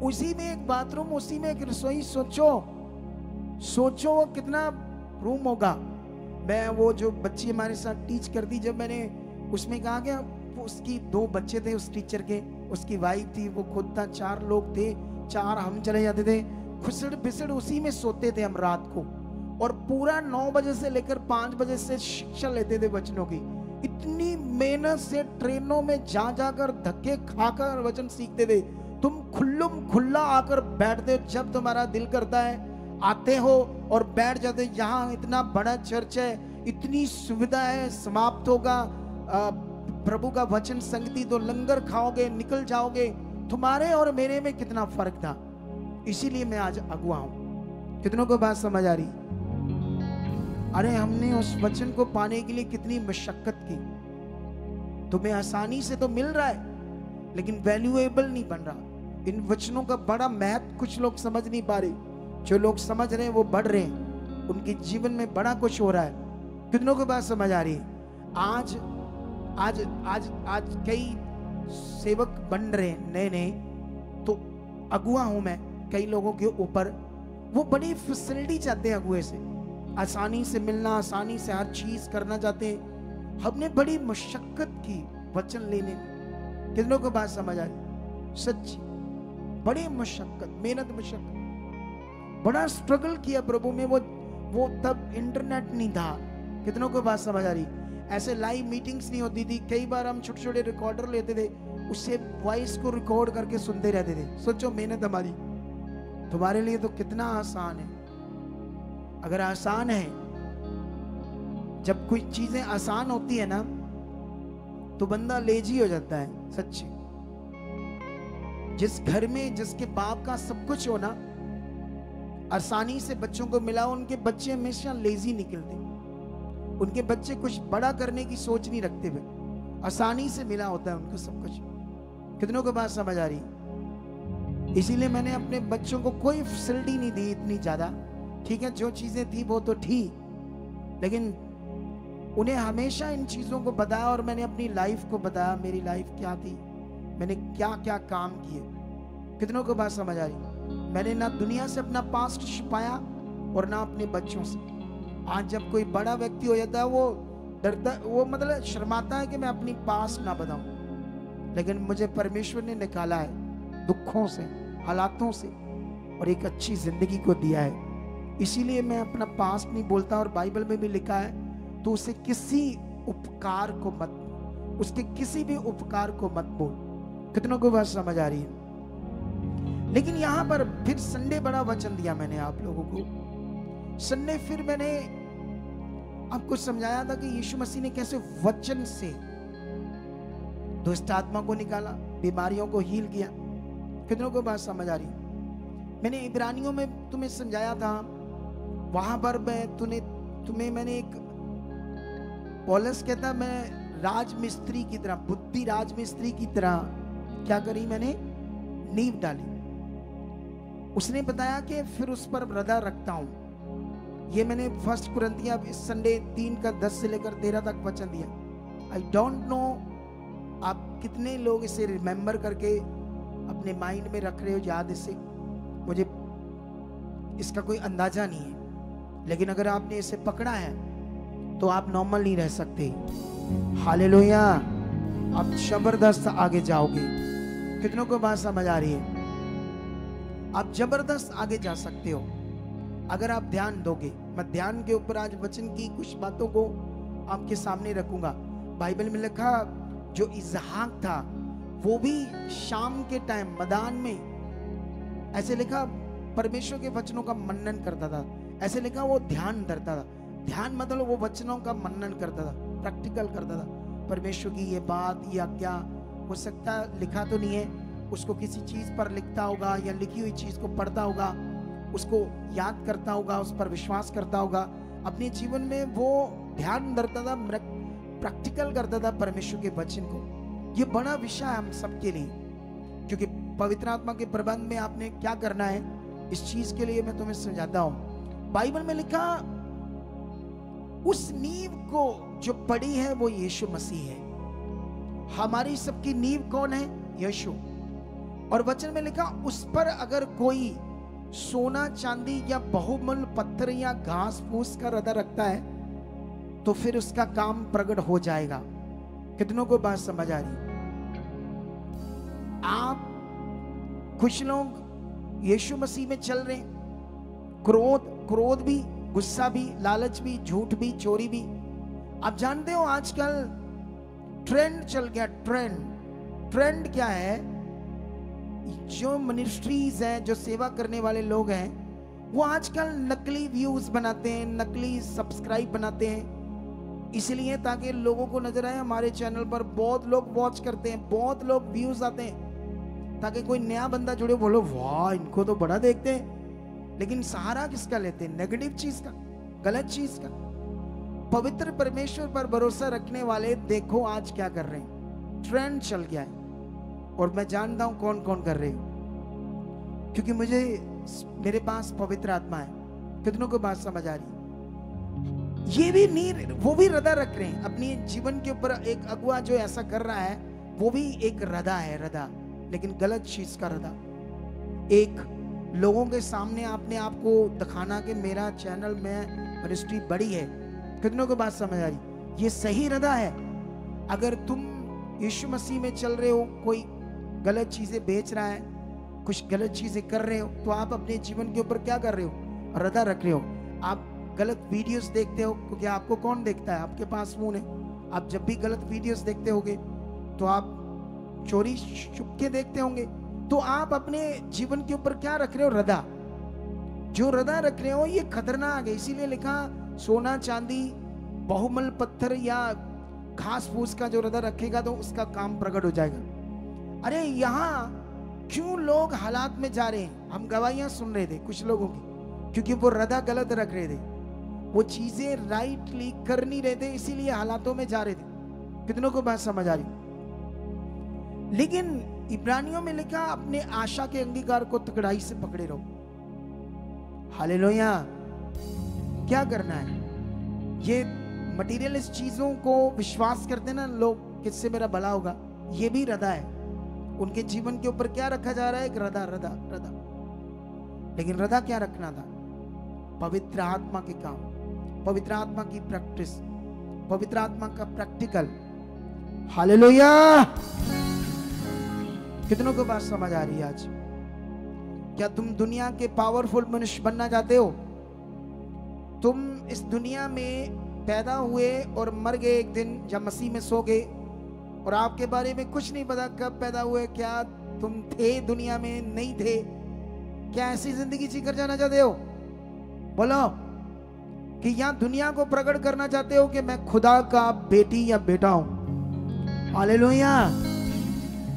उसी में एक बाथरूम, उसी में एक रसोई। सोचो वो कितना रूम होगा। मैं वो जो बच्ची हमारे साथ टीच करती, जब मैंने उसमें कहा कि उसकी 2 बच्चे थे उस टीचर के, उसकी वाइफ थी, वो खुद था, 4 लोग थे, 4 हम चले जाते थे। खुसड़ बिसड़ उसी में सोते थे हम रात को, और पूरा 9 बजे से लेकर 5 बजे से शिक्षा लेते थे वचनों की। इतनी मेहनत से ट्रेनों में जा जाकर धक्के खाकर वचन सीखते थे। तुम खुल्लुम खुल्ला आकर बैठते हो, जब तुम्हारा दिल करता है आते हो और बैठ जाते। यहाँ इतना बड़ा चर्च है, इतनी सुविधा है, समाप्त होगा प्रभु का वचन संगति तो लंगर खाओगे, निकल जाओगे। तुम्हारे और मेरे में कितना फर्क था। इसीलिए मैं आज अगुआ हूं। कितनों को बात समझ आ रही? अरे हमने उस वचन को पाने के लिए कितनी मशक्कत की। तुम्हें आसानी से तो मिल रहा है, लेकिन वैल्यूएबल नहीं बन रहा। इन वचनों का बड़ा महत्व कुछ लोग समझ नहीं पा रहे। जो लोग समझ रहे हैं वो बढ़ रहे हैं, उनके जीवन में बड़ा कुछ हो रहा है। कितनों को बात समझ आ रही है? आज आज आज आज कई सेवक बन रहे हैं नए नए, तो अगुआ हूं मैं कई लोगों के ऊपर। वो बड़ी फैसिलिटी चाहते हैं अगुए से, आसानी से मिलना, आसानी से हर चीज करना चाहते हैं। हमने बड़ी मशक्कत की वचन लेने में। कितनों को बात समझ आ रही? सच्ची बड़ी मशक्कत, मेहनत, मशक्कत, बड़ा स्ट्रगल किया प्रभु में। वो तब इंटरनेट नहीं था। कितनों को बात समझ आ रही? ऐसे लाइव मीटिंग्स नहीं होती थी। कई बार हम छोटे छोटे रिकॉर्डर लेते थे, उससे वॉइस को रिकॉर्ड करके सुनते रहते थे। सोचो मेहनत हमारी। तुम्हारे लिए तो कितना आसान है। अगर आसान है, जब कोई चीजें आसान होती है ना, तो बंदा लेजी हो जाता है। सच्ची, जिस घर में जिसके बाप का सब कुछ हो ना, आसानी से बच्चों को मिला, उनके बच्चे हमेशा लेजी निकलते। उनके बच्चे कुछ बड़ा करने की सोच नहीं रखते हुए, आसानी से मिला होता है उनको सब कुछ। कितनों को बात समझ आ रही? इसीलिए मैंने अपने बच्चों को कोई फैसिलिटी नहीं दी इतनी ज्यादा। ठीक है, जो चीजें थी वो तो थी, लेकिन उन्हें हमेशा इन चीजों को बताया, और मैंने अपनी लाइफ को बताया, मेरी लाइफ क्या थी, मैंने क्या क्या काम किए। कितनों को बात समझ आ रही? मैंने ना दुनिया से अपना पास्ट छुपाया और ना अपने बच्चों से। आज जब कोई बड़ा व्यक्ति हो जाता है, वो डरता, वो मतलब शर्माता है कि मैं अपनी पास्ट ना बताऊं। लेकिन मुझे परमेश्वर ने निकाला है दुखों से, हालातों से, और एक अच्छी जिंदगी को दिया है। इसीलिए मैं अपना पास्ट नहीं बोलता। और बाइबल में भी लिखा है, तो उसे किसी उपकार को मत, उसके किसी भी उपकार को मत बोल। कितनों को बात समझ आ रही है? लेकिन यहां पर फिर संडे बड़ा वचन दिया मैंने आप लोगों को। संडे फिर मैंने आपको समझाया था कि यीशु मसीह ने कैसे वचन से दुष्ट आत्मा को निकाला, बीमारियों को हील किया। कितनों को बात समझ आ रही? मैंने इब्रानियों में तुम्हें समझाया था, वहां पर तुम्हें मैंने एक, पौलुस कहता, मैं राजमिस्त्री की तरह, बुद्धि राजमिस्त्री की तरह क्या करी, मैंने नींव डाली। उसने बताया कि फिर उस पर रदा रखता हूं। ये मैंने 1 कुरिन्थियों इस संडे 3 का 10 से लेकर 13 तक वचन दिया। आई डोंट नो आप कितने लोग इसे रिमेंबर करके अपने माइंड में रख रहे हो याद इसे, मुझे इसका कोई अंदाजा नहीं है, लेकिन अगर आपने इसे पकड़ा है तो आप नॉर्मल नहीं रह सकते। हालेलुया, आप जबरदस्त आगे जाओगे। कितनों को बात समझ आ रही है? आप जबरदस्त आगे जा सकते हो अगर आप ध्यान दोगे। मैं ध्यान के ऊपर आज वचन की कुछ बातों को आपके सामने रखूंगा। बाइबल में लिखा जो इसहाक था वो भी शाम के टाइम मैदान में, ऐसे लिखा, परमेश्वर के वचनों का मनन करता था। ऐसे लिखा वो ध्यान धरता था। ध्यान मतलब वो वचनों का मनन करता था, प्रैक्टिकल करता था। परमेश्वर की ये बात, ये आज्ञा, हो सकता लिखा तो नहीं है, उसको किसी चीज पर लिखता होगा या लिखी हुई चीज को पढ़ता होगा, उसको याद करता होगा, उस पर विश्वास करता होगा। अपने जीवन में वो ध्यान धरता था, प्रैक्टिकल करता था परमेश्वर के वचन को। ये बड़ा विषय है हम सबके लिए, क्योंकि पवित्र आत्मा के प्रबंध में आपने क्या करना है, इस चीज के लिए मैं तुम्हें समझाता हूं। बाइबल में लिखा उस नींव को जो पड़ी है वो यीशु मसीह है। हमारी सबकी नींव कौन है? यीशु। और वचन में लिखा उस पर अगर कोई सोना चांदी या बहुमूल्य पत्थर या घास फूस का रदा रखता है तो फिर उसका काम प्रकट हो जाएगा। कितनों को बात समझ आ रही? आप कुछ लोग यीशु मसीह में चल रहे, क्रोध भी, गुस्सा भी, लालच भी, झूठ भी, चोरी भी। आप जानते हो आजकल ट्रेंड चल गया। ट्रेंड क्या है? जो मिनिस्ट्रीज हैं, जो सेवा करने वाले लोग हैं, वो आजकल नकली व्यूज बनाते हैं, नकली सब्सक्राइब बनाते हैं, इसलिए ताकि लोगों को नजर आए हमारे चैनल पर बहुत लोग वॉच करते हैं, बहुत लोग व्यूज आते हैं, ताकि कोई नया बंदा जुड़े, बोलो वाह इनको तो बड़ा देखते हैं। लेकिन सहारा किसका लेते हैं? नेगेटिव चीज का, गलत चीज का। पवित्र परमेश्वर पर भरोसा रखने वाले देखो आज क्या कर रहे हैं। ट्रेंड चल गया है और मैं जानता हूं कौन कौन कर रहे हैं, क्योंकि मेरे पास पवित्र आत्मा है। कितनों को बात समझ आ रही? ये भी नहीं, वो भी रदा रख रहे हैं अपनी जीवन के ऊपर। एक अगुआ जो ऐसा कर रहा है वो भी एक रदा है, रदा, लेकिन गलत चीज का रदा। एक लोगों के सामने आपने आपको दिखाना कि मेरा चैनल में मिनिस्ट्री बड़ी है। कितनों को बात समझ आ रही? ये सही रदा है। अगर तुम यीशु मसीह में चल रहे हो, कोई गलत चीजें बेच रहा है, कुछ गलत चीजें कर रहे हो, तो आप अपने जीवन के ऊपर क्या कर रहे हो? रदा रख रहे हो। आप गलत वीडियोस देखते हो, क्योंकि आपको कौन देखता है? आपके पास फोन है। आप जब भी गलत वीडियोस देखते होगे तो आप चोरी छुप के देखते होंगे, तो आप अपने जीवन के ऊपर क्या रख रहे हो? रदा। जो रदा रख रहे हो ये खतरनाक है। इसीलिए लिखा सोना चांदी बहुमूल्य पत्थर या घास फूस का जो रदा रखेगा तो उसका काम प्रकट हो जाएगा। अरे यहाँ क्यों लोग हालात में जा रहे हैं? हम गवाहियां सुन रहे थे कुछ लोगों की, क्योंकि वो रदा गलत रख रहे थे, वो चीजें राइटली कर नहीं रहे थे, इसीलिए हालातों में जा रहे थे। कितनों को बात समझ आ रही? लेकिन इब्रानियों में लिखा अपने आशा के अंगीकार को तकड़ाई से पकड़े रहो। हालेलुया। क्या करना है? ये मटीरियलिस्ट चीजों को विश्वास करते ना लोग, किससे मेरा भला होगा, ये भी रदा है। उनके जीवन के ऊपर क्या रखा जा रहा है? एक रदा, रदा, रदा। लेकिन रदा क्या रखना था? पवित्र आत्मा के काम, पवित्र आत्मा की प्रैक्टिस, पवित्र आत्मा का प्रैक्टिकल। हालेलुया। कितनों को बात समझ आ रही है आज? क्या तुम दुनिया के पावरफुल मनुष्य बनना चाहते हो? तुम इस दुनिया में पैदा हुए और मर गए एक दिन, जब मसीह में सो गए, और आपके बारे में कुछ नहीं पता कब पैदा हुए, क्या तुम थे दुनिया में, नहीं थे। क्या ऐसी जिंदगी जीकर जाना चाहते हो? बोलो कि यहां दुनिया को प्रकट करना चाहते हो कि मैं खुदा का बेटी या बेटा हूं। हालेलुया।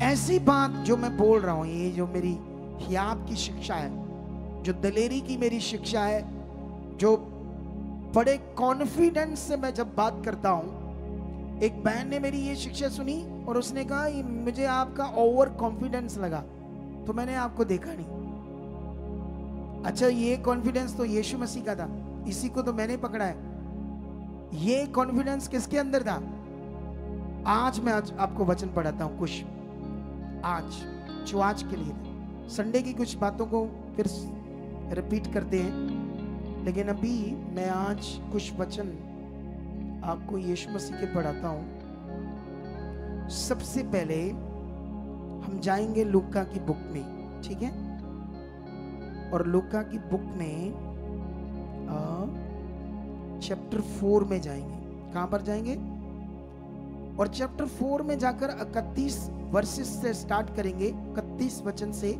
ऐसी बात जो मैं बोल रहा हूं, ये जो मेरी हियाब की शिक्षा है, जो दलेरी की मेरी शिक्षा है, जो बड़े कॉन्फिडेंस से मैं जब बात करता हूं। एक बहन ने मेरी ये शिक्षा सुनी और उसने कहा मुझे आपका ओवर कॉन्फिडेंस लगा, तो मैंने आपको देखा नहीं। अच्छा, ये कॉन्फिडेंस तो यीशु मसीह का था, इसी को तो मैंने पकड़ा है। ये कॉन्फिडेंस किसके अंदर था? आज मैं आपको वचन पढ़ाता हूं कुछ। आज जो आज के लिए था। संडे की कुछ बातों को फिर रिपीट करते हैं, लेकिन अभी मैं आज कुछ वचन आपको यीशु मसीह के पढ़ाता हूं। सबसे पहले हम जाएंगे लूका की बुक में, ठीक है? और लूका की बुक में चैप्टर 4 में जाएंगे। कहां पर जाएंगे? और चैप्टर 4 में जाकर 31 वर्सेस से स्टार्ट करेंगे। 31 वचन से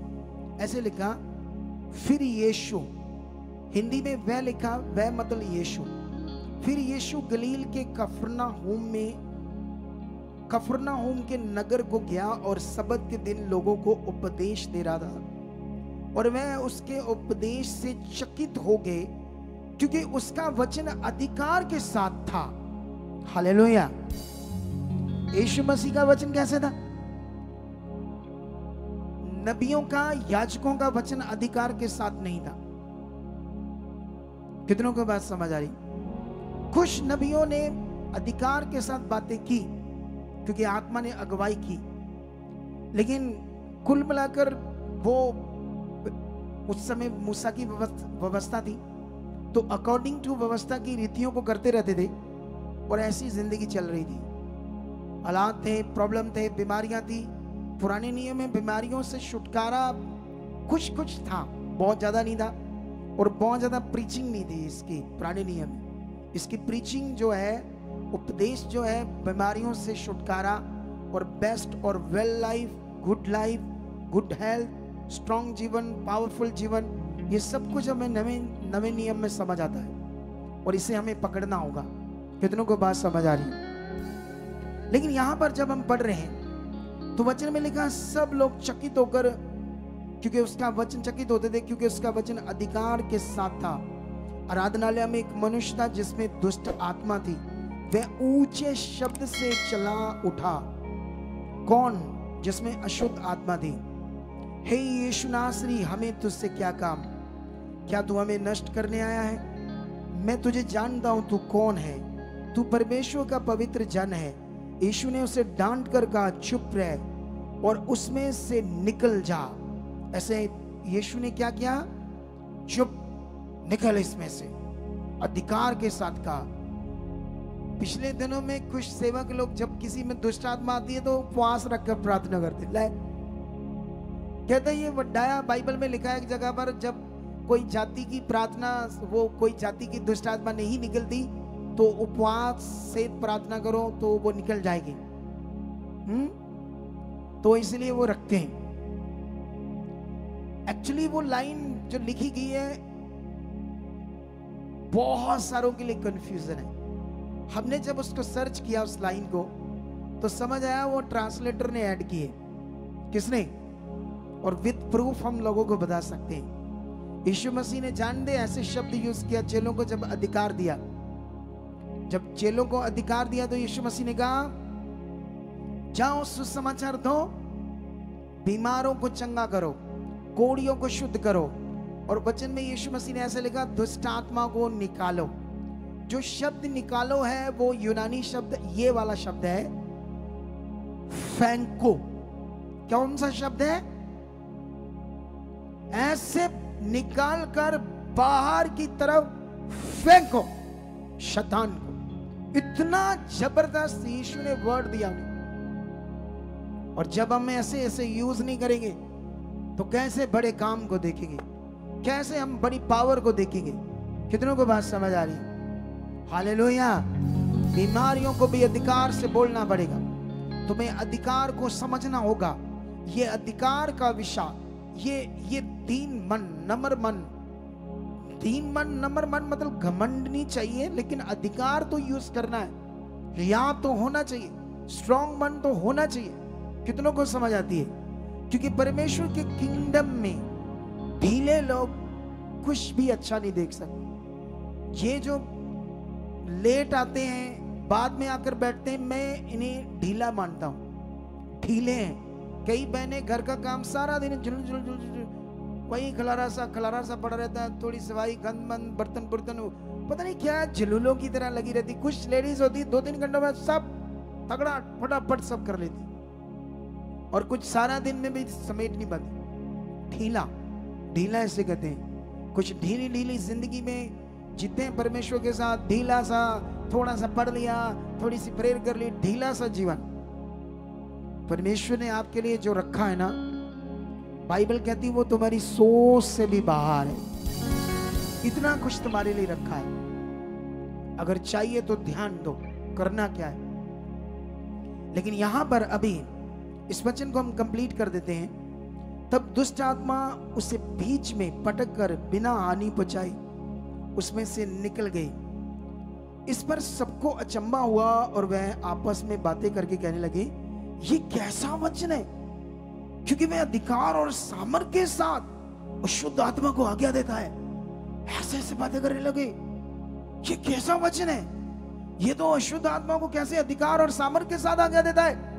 ऐसे लिखा, फिर यीशु, हिंदी में वह लिखा, वह मतलब यीशु, फिर यीशु गलील के कफरनहूम के नगर को गया और सबत के दिन लोगों को उपदेश दे रहा था। और वह उसके उपदेश से चकित हो गए, क्योंकि उसका वचन अधिकार के साथ था। हालेलुया। यीशु मसीह का वचन कैसे था? नबियों का, याजकों का वचन अधिकार के साथ नहीं था। कितनों को बात समझ आ रही? कुछ नबियों ने अधिकार के साथ बातें की क्योंकि आत्मा ने अगुवाई की, लेकिन कुल मिलाकर वो उस समय मूसा की व्यवस्था थी, तो अकॉर्डिंग टू व्यवस्था की रीतियों को करते रहते थे और ऐसी जिंदगी चल रही थी। हालात थे, प्रॉब्लम थे, बीमारियां थी। पुराने नियम में बीमारियों से छुटकारा कुछ कुछ था, बहुत ज्यादा नहीं था, और बहुत ज्यादा प्रीचिंग नहीं थी इसकी पुराने नियम में। इसकी प्रीचिंग जो है, उपदेश जो है, बीमारियों से छुटकारा और बेस्ट और well life, good health, strong जीवन, पावरफुल जीवन, ये सब कुछ हमें नवे नियम में समझ आता है और इसे हमें पकड़ना होगा। कितनों को बात समझ आ रही है? लेकिन यहां पर जब हम पढ़ रहे हैं तो वचन में लिखा, सब लोग चकित होकर, क्योंकि उसका वचन, चकित होते थे क्योंकि उसका वचन अधिकार के साथ था। आराधनालय में एक मनुष्य था जिसमें दुष्ट आत्मा थी। वह ऊंचे शब्द से चला उठा। कौन? जिसमें अशुद्ध आत्मा थी। हे यीशु नासरी, हमें तुझसे क्या काम? क्या तू हमें नष्ट करने आया है? मैं तुझे जानता हूं तू कौन है। तू परमेश्वर का पवित्र जन है। यीशु ने उसे डांट कर कहा, चुप रह और उसमें से निकल जा। ऐसे यीशु ने क्या किया? चुप, निकल इसमें से, अधिकार के साथ कहा। पिछले दिनों में कुछ सेवक लोग जब किसी में दुष्ट आत्मा आती है तो उपवास रखकर प्रार्थना करते। ले कहते ये वड्डाया, बाइबल में लिखा है एक जगह पर, जब कोई जाति की प्रार्थना, वो कोई जाति की दुष्ट आत्मा नहीं निकलती तो उपवास से प्रार्थना करो तो वो निकल जाएगी। तो इसलिए वो रखते हैं। एक्चुअली वो लाइन जो लिखी गई है बहुत सारों के लिए कंफ्यूजन है। हमने जब उसको सर्च किया उस लाइन को तो समझ आया वो ट्रांसलेटर ने ऐड किए। किसने? और विद प्रूफ हम लोगों को बता सकते हैं। यीशु मसीह ने जान दे ऐसे शब्द यूज किया चेलों को जब अधिकार दिया। जब चेलों को अधिकार दिया तो यीशु मसीह ने कहा, जाओ सुसमाचार दो, बीमारों को चंगा करो, कोढ़ियों को शुद्ध करो। और वचन में यीशु मसीह ने ऐसे लिखा, दुष्ट आत्मा को निकालो। जो शब्द निकालो है वो यूनानी शब्द, ये वाला शब्द है फैंको। कौन सा शब्द है? ऐसे निकाल कर बाहर की तरफ फेंको शैतान को। इतना जबरदस्त यीशु ने वर्ड दिया उन्हें। और जब हम ऐसे ऐसे यूज नहीं करेंगे तो कैसे बड़े काम को देखेंगे, कैसे हम बड़ी पावर को देखेंगे? कितनों को बात समझ आ रही है? हालेलुया। बीमारियों को भी अधिकार से बोलना पड़ेगा। तुम्हें अधिकार को समझना होगा। ये अधिकार का विषय, ये दीन मन, नम्र मन। दीन मन, नम्र मन मतलब घमंड नहीं चाहिए, लेकिन अधिकार तो यूज करना है। रिया तो होना चाहिए, स्ट्रॉन्ग मन तो होना चाहिए। कितनों को समझ आती है? क्योंकि परमेश्वर के किंगडम में ढीले लोग कुछ भी अच्छा नहीं देख सकते। ये जो लेट आते हैं, बाद में आकर बैठते हैं, मैं इन्हें ढीला मानता हूं। ढीले हैं। कई बहनें घर का काम सारा दिन झुल झुल झुल झुल, वही खलारा सा पड़ा रहता है, थोड़ी सफाई, गंद मंद, बर्तन पता नहीं क्या झुलूलों की तरह लगी रहती। कुछ लेडीज होती 2-3 घंटों में सब तगड़ा फटाफट सब कर लेती। और कुछ सारा दिन में भी समेट नहीं पाते। ढीला ढीला ऐसे कहते हैं। कुछ ढीली ढीली जिंदगी में जीते हैं परमेश्वर के साथ, ढीला सा, थोड़ा सा पढ़ लिया, थोड़ी सी प्रेयर कर ली, ढीला सा जीवन। परमेश्वर ने आपके लिए जो रखा है ना, बाइबल कहती है वो तुम्हारी सोच से भी बाहर है। इतना कुछ तुम्हारे लिए रखा है। अगर चाहिए तो ध्यान दो करना क्या है। लेकिन यहां पर अभी इस वचन को हम कंप्लीट कर देते हैं। तब दुष्ट आत्मा उसे बीच में पटक कर बिना हानि पहुंचाई उसमें से निकल गई। इस पर सबको अचंभा हुआ और वह आपस में बातें करके कहने लगे, ये कैसा वचन है, क्योंकि वह अधिकार और सामर्थ के साथ अशुद्ध आत्मा को आज्ञा देता है। ऐसे ऐसे बातें करने लगे, ये कैसा वचन है, ये तो अशुद्ध आत्मा को कैसे अधिकार और सामर्थ के साथ आज्ञा देता है।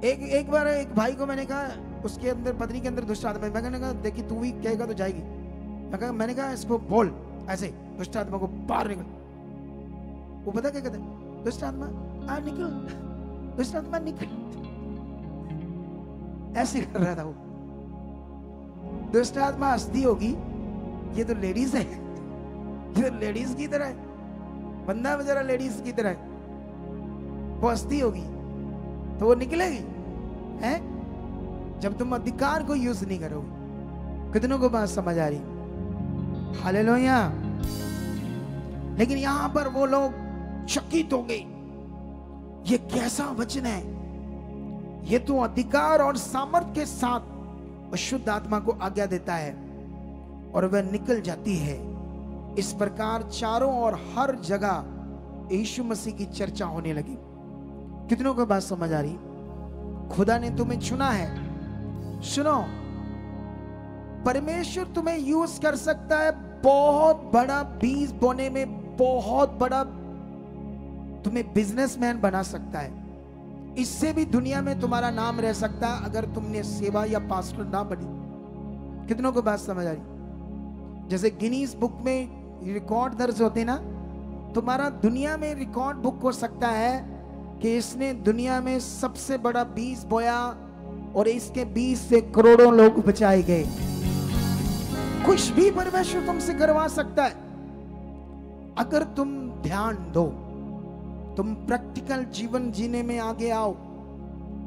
एक बार एक भाई को मैंने कहा, उसके अंदर पत्नी के अंदर दुष्ट आत्मा है। मैंने कहा देखी तू भी कहेगा तो जाएगी। मैंने कहा इसको बोल ऐसे, दुष्ट आत्मा को बाहर निकल। वो पता क्या कहता है, दुष्ट आत्मा आ निकल, दुष्ट आत्मा निकल। ऐसे कर रहा था वो। दुष्ट आत्मा हंसती होगी, ये तो लेडीज है, ये तो लेडीज की तरह है, बंदा बेचारा लेडीज की तरह है। वो हंसती होगी तो वो निकलेगी है, जब तुम अधिकार को यूज नहीं करोगे। कितनों को बात समझ आ रही? हालेलुया। लेकिन यहां पर वो लोग चकित हो गए, ये कैसा वचन है, ये तो अधिकार और सामर्थ के साथ अशुद्ध आत्मा को आज्ञा देता है और वह निकल जाती है। इस प्रकार चारों और हर जगह यीशु मसीह की चर्चा होने लगी। कितनों को बात समझ आ रही? खुदा ने तुम्हें चुना है। सुनो, परमेश्वर तुम्हें यूज कर सकता है बहुत बड़ा बीज बोने में, बहुत बड़ा तुम्हें बिजनेसमैन बना सकता है। इससे भी दुनिया में तुम्हारा नाम रह सकता है अगर तुमने सेवा या पास्टर ना बनी। कितनों को बात समझ आ रही? जैसे गिनीज बुक में रिकॉर्ड दर्ज होते ना, तुम्हारा दुनिया में रिकॉर्ड बुक हो सकता है कि इसने दुनिया में सबसे बड़ा बीज बोया और इसके बीज से करोड़ों लोग बचाए गए। कुछ भी परमेश्वर तुमसे करवा सकता है अगर तुम ध्यान दो, तुम प्रैक्टिकल जीवन जीने में आगे आओ।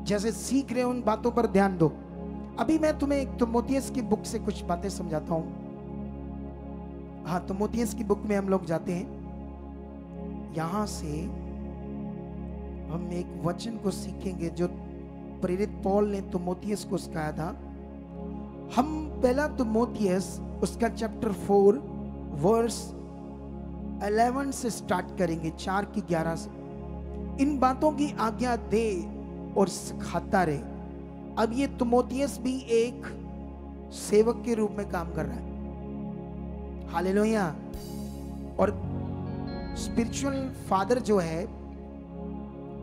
जैसे सीख रहे हो उन बातों पर ध्यान दो। अभी मैं तुम्हें एक तिमोथियस की बुक से कुछ बातें समझाता हूं। हाँ, तिमोथियस की बुक में हम लोग जाते हैं। यहां से हम एक वचन को सीखेंगे जो प्रेरित पौल ने तिमोथियस को सिखाया था। हम पहला तिमोथियस उसका चैप्टर 4 वर्स 11 से स्टार्ट करेंगे, 4 की 11 से। इन बातों की आज्ञा दे और सिखाता रहे। अब ये तिमोथियस भी एक सेवक के रूप में काम कर रहा है। हालेलुया। और स्पिरिचुअल फादर जो है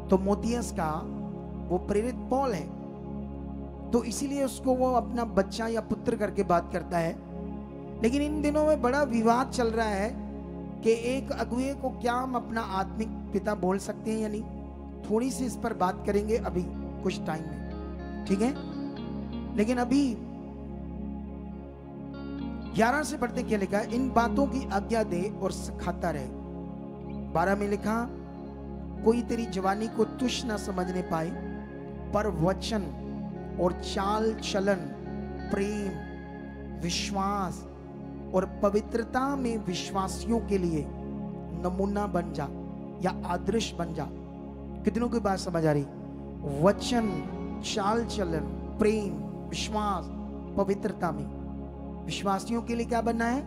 तिमोथियस का, वो प्रेरित पौल है। तो इसीलिए उसको वो अपना बच्चा या पुत्र करके बात करता है। लेकिन इन दिनों में बड़ा विवाद चल रहा है कि एक अगुए को क्या हम अपना आत्मिक पिता बोल सकते हैं या नहीं। थोड़ी सी इस पर बात करेंगे अभी कुछ टाइम में, ठीक है। लेकिन अभी 11 से पढ़ते क्या लिखा है, इन बातों की आज्ञा दे और सिखाता रहे। 12 में लिखा, कोई तेरी जवानी को तुच्छ ना समझने पाए, पर वचन और चाल चलन, प्रेम, विश्वास और पवित्रता में विश्वासियों के लिए नमूना बन जा या आदर्श बन जा। कितनों की बात समझ आ रही? वचन, चाल चलन, प्रेम, विश्वास, पवित्रता में विश्वासियों के लिए क्या बनना है?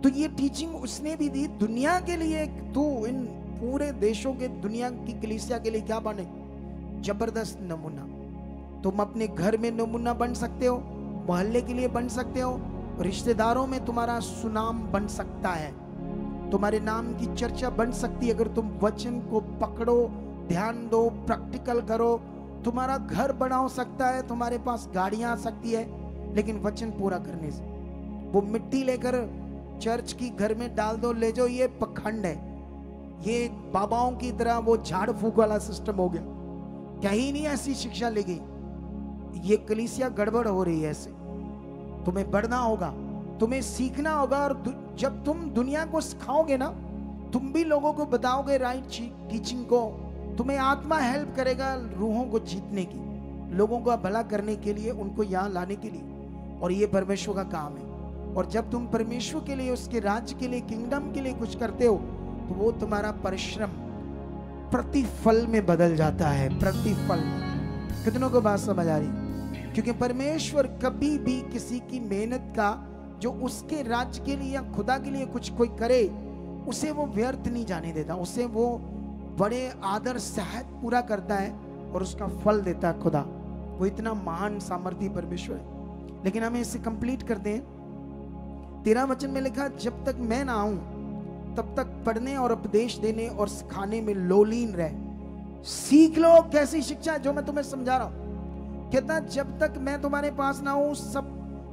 तो ये टीचिंग उसने भी दी दुनिया के लिए। तू इन पूरे देशों के, दुनिया की कलीसिया के लिए क्या बने? जबरदस्त नमूना। तुम अपने घर में नमूना बन सकते हो, मोहल्ले के लिए बन सकते हो, रिश्तेदारों में तुम्हारा सुनाम बन सकता है, तुम्हारे नाम की चर्चा बन सकती है अगर तुम वचन को पकड़ो, ध्यान दो, प्रैक्टिकल करो। तुम्हारा घर बड़ा हो सकता है, तुम्हारे पास गाड़ियां आ सकती है, लेकिन वचन पूरा करने से। वो मिट्टी लेकर चर्च की घर में डाल दो, ले जाओ, ये पखंड है। ये बाबाओं की तरह वो झाड़ फूक वाला सिस्टम हो गया। कहीं नहीं ऐसी शिक्षा लेगी, ये कलीसिया गड़बड़ हो रही है। ऐसे तुम्हें बढ़ना होगा, तुम्हें सीखना होगा। और जब तुम दुनिया को सिखाओगे ना, तुम भी लोगों को बताओगे राइट टीचिंग को, तुम्हें आत्मा हेल्प करेगा रूहों को जीतने की, लोगों का भला करने के लिए, उनको यहाँ लाने के लिए। और ये परमेश्वर का काम है। और जब तुम परमेश्वर के लिए, उसके राज्य के लिए, किंगडम के लिए कुछ करते हो, तो वो तुम्हारा परिश्रम प्रतिफल में बदल जाता है। प्रतिफल। कितनों को बात समझ आ रही? क्योंकि परमेश्वर कभी भी किसी की मेहनत का, जो उसके राज्य के लिए या खुदा के लिए कुछ कोई करे, उसे वो व्यर्थ नहीं जाने देता। उसे वो बड़े आदर सहित पूरा करता है और उसका फल देता है खुदा। वो इतना महान सामर्थी परमेश्वर है। लेकिन हमें इसे कंप्लीट करते हैं। 13 वचन में लिखा, जब तक मैं ना आऊं तब तक पढ़ने और उपदेश देने और सिखाने में लोलीन रहे। सीख लो कैसी शिक्षा है जो मैं तुम्हें समझा रहा हूं। कहता जब तक मैं तुम्हारे पास ना हूं, सब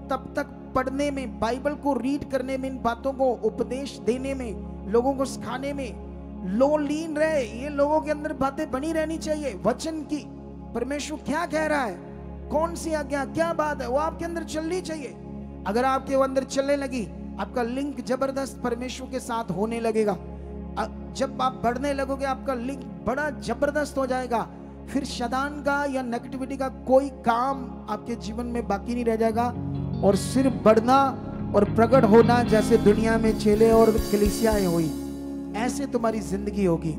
तब तक पढ़ने में, बाइबल को रीड करने में, इन बातों को उपदेश देने में, लोगों को सिखाने में लोलीन रहे। ये लोगों के अंदर बातें बनी रहनी चाहिए वचन की। परमेश्वर क्या कह रहा है, कौन सी आज्ञा, क्या बात है, वो आपके अंदर चलनी चाहिए। अगर आपके अंदर चलने लगी, आपका लिंक जबरदस्त परमेश्वर के साथ होने लगेगा। जब आप बढ़ने लगोगे, आपका लिंक बड़ा जबरदस्त हो जाएगा। फिर शैतान का या नेगेटिविटी का कोई काम आपके जीवन में बाकी नहीं रह जाएगा, और सिर्फ बढ़ना और प्रकट होना, जैसे दुनिया में चेले और कलीसियाएं हुई, ऐसे तुम्हारी जिंदगी होगी।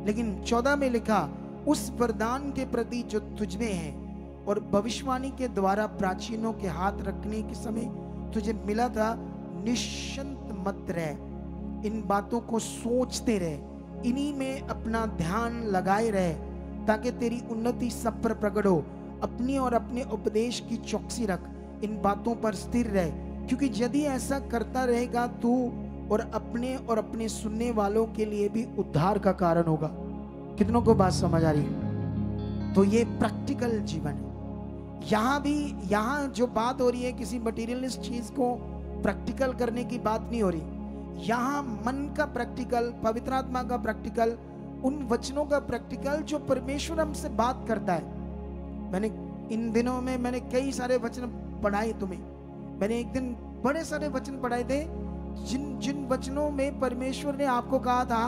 लेकिन 14 में लिखा, उस वरदान के प्रति जो तुझमें है और भविष्यवाणी के द्वारा प्राचीनों के हाथ रखने के समय तुझे मिला था, निश्चिंत मत रह। इन बातों को सोचते रहे, इन्हीं में अपना ध्यान लगाए रहे, ताकि तेरी उन्नति सब पर प्रकट हो। अपनी और अपने उपदेश की चौकसी रख, इन बातों पर स्थिर रहे, क्योंकि यदि ऐसा करता रहेगा तू और अपने सुनने वालों के लिए भी उद्धार का कारण होगा। कितनों को बात समझ आ रही है? तो ये प्रैक्टिकल जीवन है। यहाँ जो बात हो रही है, किसी मटेरियलिस्ट चीज को प्रैक्टिकल करने की बात नहीं हो रही। यहाँ मन का प्रैक्टिकल, पवित्र आत्मा का प्रैक्टिकल, उन वचनों का प्रैक्टिकल जो परमेश्वर हमसे बात करता है। मैंने इन दिनों में कई सारे वचन पढ़ाए तुम्हें। मैंने एक दिन बड़े सारे वचन पढ़ाए थे, जिन वचनों में परमेश्वर ने आपको कहा था,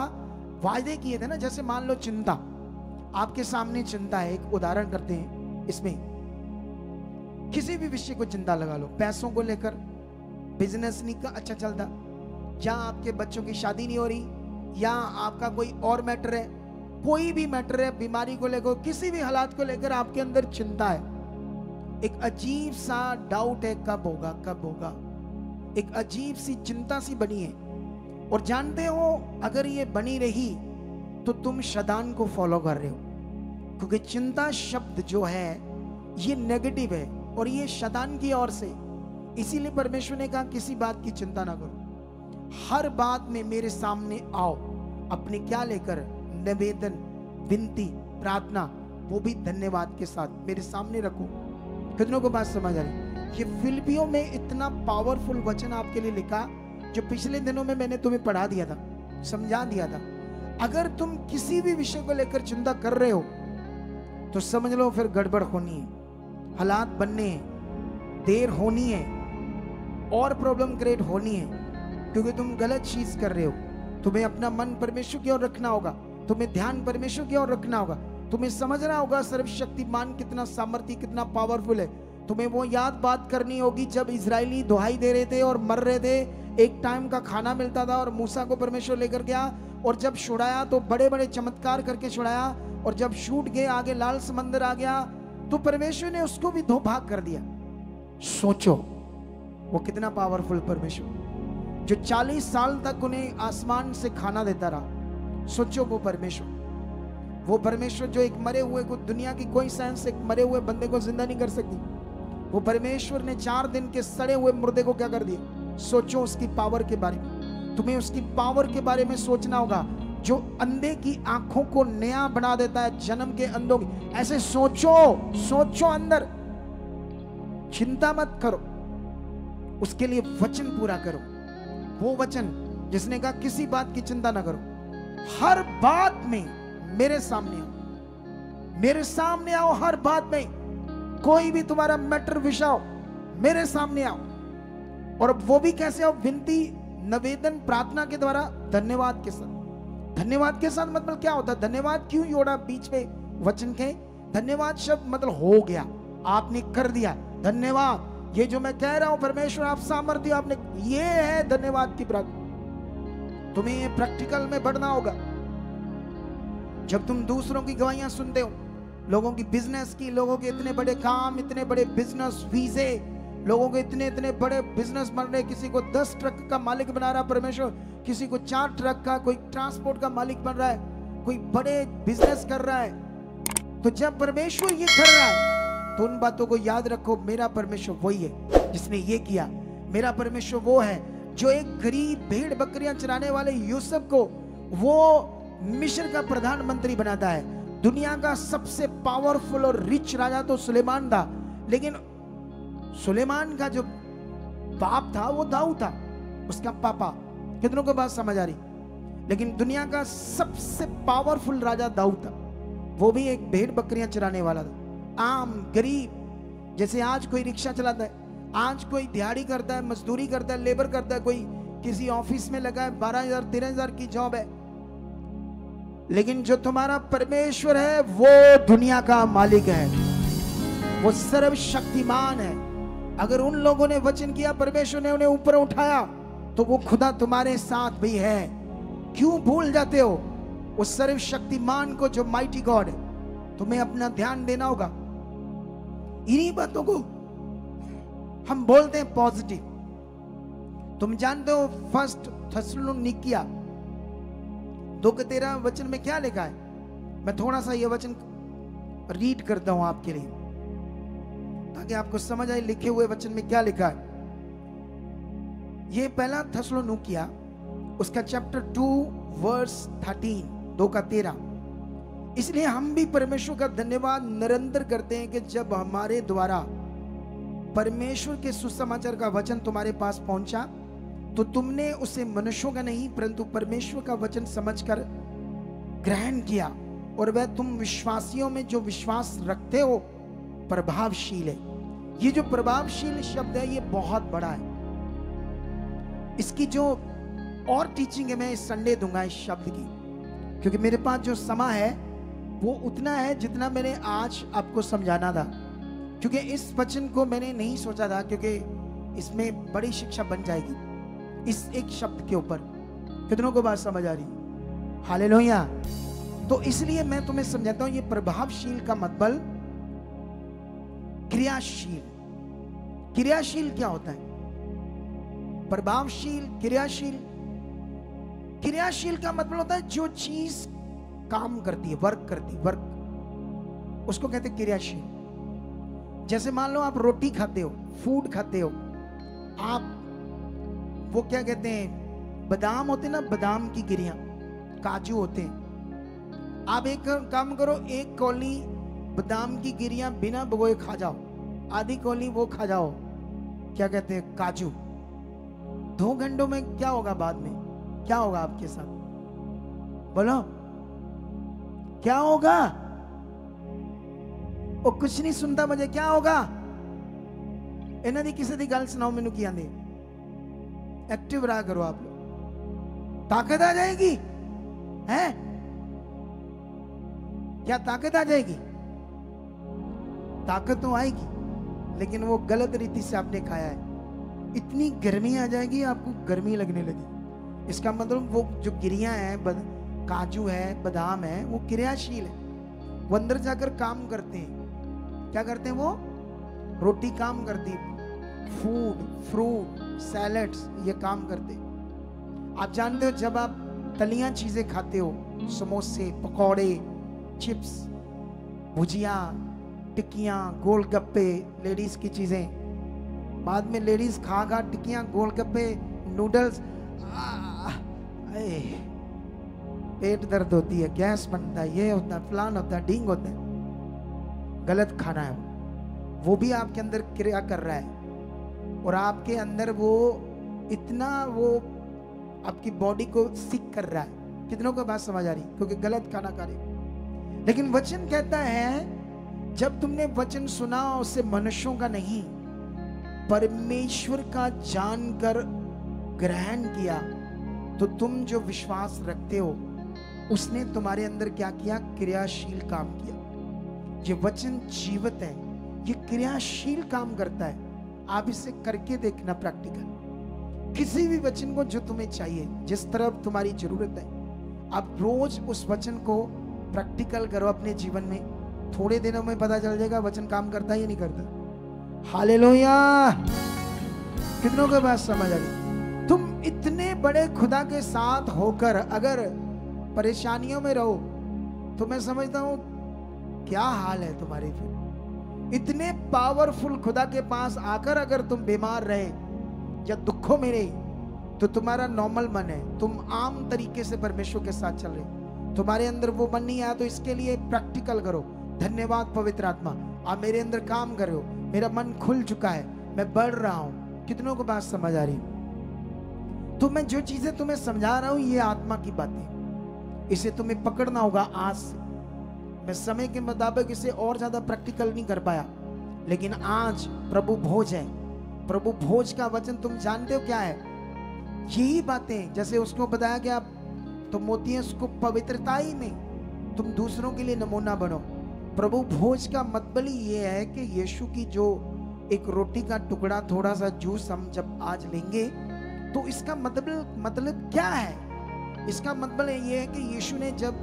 वायदे किए थे ना। जैसे मान लो चिंता, आपके सामने चिंता है। एक उदाहरण करते हैं इसमें, किसी भी विषय को चिंता लगा लो, पैसों को लेकर, बिजनेस नहीं का अच्छा चलता, या आपके बच्चों की शादी नहीं हो रही, या आपका कोई और मैटर है, कोई भी मैटर है, बीमारी को लेकर, किसी भी हालात को लेकर आपके अंदर चिंता है। एक अजीब सा डाउट है, कब होगा कब होगा। एक अजीब सी चिंता सी बनी है। और जानते हो, अगर ये बनी रही तो तुम शैतान को फॉलो कर रहे हो, क्योंकि चिंता शब्द जो है ये नेगेटिव है और ये शैतान की ओर से। इसीलिए परमेश्वर ने कहा किसी बात की चिंता ना करो, हर बात में मेरे सामने आओ, अपने क्या लेकर, निवेदन, विनती, प्रार्थना, वो भी धन्यवाद के साथ मेरे सामने रखो। कितनों को बात समझ आ रही? ये फिलिपियों में इतना पावरफुल वचन आपके लिए लिखा, जो पिछले दिनों में मैंने तुम्हें पढ़ा दिया था, समझा दिया था। अगर तुम किसी भी विषय को लेकर चिंता कर रहे हो तो समझ लो फिर गड़बड़ होनी है, हालात बनने हैं, देर होनी है और प्रॉब्लम क्रिएट होनी है, क्योंकि तुम गलत चीज कर रहे हो। तुम्हें अपना मन परमेश्वर की ओर रखना होगा, तुम्हें ध्यान परमेश्वर की ओर रखना होगा, तुम्हें समझना होगा सर्वशक्तिमान कितना सामर्थी, कितना पावरफुल है। तुम्हें वो याद बात करनी होगी जब इजरायली दुहाई दे रहे थे और मर रहे थे, एक टाइम का खाना मिलता था और मूसा को परमेश्वर लेकर गया, और जब छुड़ाया तो बड़े बड़े चमत्कार करके छुड़ाया, और जब छूट गए, आगे लाल समंदर आ गया, तो परमेश्वर ने उसको भी 2 भाग कर दिया। सोचो वो कितना पावरफुल परमेश्वर, जो 40 साल तक उन्हें आसमान से खाना देता रहा। सोचो वो परमेश्वर जो एक मरे हुए को, दुनिया की कोई साइंस एक मरे हुए बंदे को जिंदा नहीं कर सकती, वो परमेश्वर ने 4 दिन के सड़े हुए मुर्दे को क्या कर दिया। सोचो उसकी पावर के बारे में, तुम्हें उसकी पावर के बारे में सोचना होगा, जो अंधे की आंखों को नया बना देता है, जन्म के अंधों की। ऐसे सोचो अंदर, चिंता मत करो, उसके लिए वचन पूरा करो। वो वचन जिसने कहा किसी बात की चिंता ना करो, हर बात में मेरे सामने हो, मेरे सामने आओ, हर बात में कोई भी तुम्हारा मैटर विषय मेरे सामने आओ। और वो भी कैसे आओ? विनती, निवेदन, प्रार्थना के द्वारा, धन्यवाद के साथ। धन्यवाद के साथ मतलब क्या होता है? धन्यवाद क्यों जोड़ा बीच में वचन के? धन्यवाद शब्द मतलब हो गया, आपने कर दिया, धन्यवाद। ये जो मैं कह रहा हूं, परमेश्वर आप सामर्थ्य आपने, ये है धन्यवाद की प्रार्थना। तुम्हें ये प्रैक्टिकल में बढ़ना होगा। जब तुम दूसरों की गवाहियां सुनते हो, लोगों की बिजनेस की, लोगों के इतने बड़े काम, इतने बड़े बिजनेस वीजे, लोगों के इतने इतने बड़े बिजनेस बन रहे, किसी को 10 ट्रक का मालिक बना रहा परमेश्वर, किसी को 4 ट्रक का, कोई ट्रांसपोर्ट का मालिक बन रहा है, कोई बड़े बिजनेस कर रहा है। तो जब परमेश्वर ये कर रहा है तो उन बातों को याद रखो, मेरा परमेश्वर वही है जिसने ये किया। मेरा परमेश्वर वो है जो एक गरीब भेड़ बकरियां चराने वाले यूसुफ को वो मिस्र का प्रधानमंत्री बनाता है। दुनिया का सबसे पावरफुल और रिच राजा तो सुलेमान था, लेकिन सुलेमान का जो बाप था वो दाऊद था, उसका पापा। कितनों को बात समझ आ रही? लेकिन दुनिया का सबसे पावरफुल राजा दाऊद था, वो भी एक भेड़ बकरियां चराने वाला था। आम गरीब, जैसे आज कोई रिक्शा चलाता है, आज कोई दिहाड़ी करता है, मजदूरी करता है, लेबर करता है, कोई किसी ऑफिस में लगा है, 12,000 13,000 की जॉब है। लेकिन जो तुम्हारा परमेश्वर है वो दुनिया का मालिक है, वो सर्वशक्तिमान है। अगर उन लोगों ने वचन किया, परमेश्वर ने उन्हें ऊपर उठाया, तो वो खुदा तुम्हारे साथ भी है। क्यों भूल जाते हो उस सर्वशक्तिमान को जो माइटी गॉड है? तुम्हें अपना ध्यान देना होगा। इन्हीं बातों को हम बोलते हैं पॉजिटिव। तुम जानते हो 1 थेसलोनिकिया 2:13 वचन में क्या लिखा है? मैं थोड़ा सा ये वचन रीड करता हूं आपके लिए ताकि आपको समझ आए लिखे हुए वचन में क्या लिखा है। ये 1 थेसलोनिकिया उसका चैप्टर 2 वर्स 13, 2:13। इसलिए हम भी परमेश्वर का धन्यवाद निरंतर करते हैं कि जब हमारे द्वारा परमेश्वर के सुसमाचार का वचन तुम्हारे पास पहुंचा तो तुमने उसे मनुष्यों का नहीं परंतु परमेश्वर का वचन समझकर ग्रहण किया, और वह तुम विश्वासियों में जो विश्वास रखते हो प्रभावशील है। ये जो प्रभावशील शब्द है ये बहुत बड़ा है। इसकी जो और टीचिंग है मैं इस संडे दूंगा इस शब्द की, क्योंकि मेरे पास जो समय है वो उतना है जितना मैंने आज आपको समझाना था। क्योंकि इस वचन को मैंने नहीं सोचा था, क्योंकि इसमें बड़ी शिक्षा बन जाएगी इस एक शब्द के ऊपर। कितनों को बात समझ आ रही? हालेलुया। तो इसलिए मैं तुम्हें समझाता हूं, ये प्रभावशील का मतलब क्रियाशील। क्रियाशील क्या होता है? प्रभावशील, क्रियाशील। क्रियाशील का मतलब होता है जो चीज काम करती है, वर्क करती है, वर्क, उसको कहते हैं क्रियाशील। जैसे मान लो आप रोटी खाते हो, फूड खाते हो, आप वो क्या कहते हैं, बादाम होते ना, बादाम की गिरियां, काजू होते हैं। आप एक काम करो, एक कौली बादाम की गिरियां बिना भिगोए खा जाओ, आधी कौली वो खा जाओ, क्या कहते हैं, काजू। 2 घंटों में क्या होगा? बाद में क्या होगा आपके साथ? बोलो क्या होगा? वो कुछ नहीं सुनता मुझे, क्या होगा? इन्हें दी किसी दी गल सुनाओ मैनू की आंदे। एक्टिव रहा करो आप लोग, ताकत आ जाएगी। है क्या ताकत आ जाएगी? ताकत तो आएगी, लेकिन वो गलत रीति से आपने खाया है। इतनी गर्मी आ जाएगी आपको गर्मी लगने लगी। इसका मतलब वो जो गिरियां हैं, काजू है, बादाम है, वो क्रियाशील है, वो अंदर जाकर काम करते हैं। क्या करते हैं वो? रोटी काम करती है, फूड, फ्रूट, सैलड्स ये काम करते हैं। आप जानते हो जब आप तलियां चीजें खाते हो, समोसे, पकौड़े, चिप्स, भुजिया, टिक्कियां, गोलगप्पे, लेडीज की चीजें, बाद में लेडीज खा खा टिक्कियां, गोलगप्पे, नूडल्स, पेट दर्द होती है, गैस बनता है, ये होता है, फलान होता है, ढींग होता है। गलत खाना है वो भी आपके अंदर क्रिया कर रहा है, और आपके अंदर वो इतना वो आपकी बॉडी को सिक कर रहा है। कितनों को बात समझ आ रही? क्योंकि गलत खाना खा रहे। लेकिन वचन कहता है जब तुमने वचन सुना उसे मनुष्यों का नहीं परमेश्वर का जानकर ग्रहण किया, तो तुम जो विश्वास रखते हो उसने तुम्हारे अंदर क्या किया? क्रियाशील काम किया। ये वचन जीवित है, ये क्रियाशील काम करता है। आप इसे करके देखना प्रैक्टिकल। किसी भी वचन को जो तुम्हें चाहिए, जिस तरफ तुम्हारी जरूरत है, आप रोज उस वचन को प्रैक्टिकल करो अपने जीवन में। थोड़े दिनों में पता चल जाएगा वचन काम करता है या नहीं करता। हालेलुया। कितनों के बात समझ आ गई? तुम इतने बड़े खुदा के साथ होकर अगर परेशानियों में रहो तो मैं समझता हूं क्या हाल है तुम्हारी। फिर इतने पावरफुल खुदा के पास आकर अगर तुम बीमार रहे या दुखों में रहे तो तुम्हारा नॉर्मल मन है, तुम आम तरीके से परमेश्वर के साथ चल रहे, तुम्हारे अंदर वो मन नहीं आया, तो इसके लिए प्रैक्टिकल करो। धन्यवाद पवित्र आत्मा, आप मेरे अंदर काम कर रहे हो, मेरा मन खुल चुका है, मैं बढ़ रहा हूं। कितनों को बात समझ आ रही? तो मैं जो चीजें तुम्हें समझा रहा हूं ये आत्मा की बातें, इसे तुम्हें पकड़ना होगा आज से। मैं समय के मुताबिक इसे और ज्यादा प्रैक्टिकल नहीं कर पाया, लेकिन आज प्रभु भोज है। प्रभु भोज का वचन तुम जानते हो क्या है? यही बातें जैसे उसको बताया गया, तो मोती उसको पवित्रताई में तुम दूसरों के लिए नमूना बनो। प्रभु भोज का मतलब ही ये है कि यीशु की जो एक रोटी का टुकड़ा, थोड़ा सा जूस हम जब आज लेंगे तो इसका मतलब क्या है? इसका मतलब ये है कि यीशु ने जब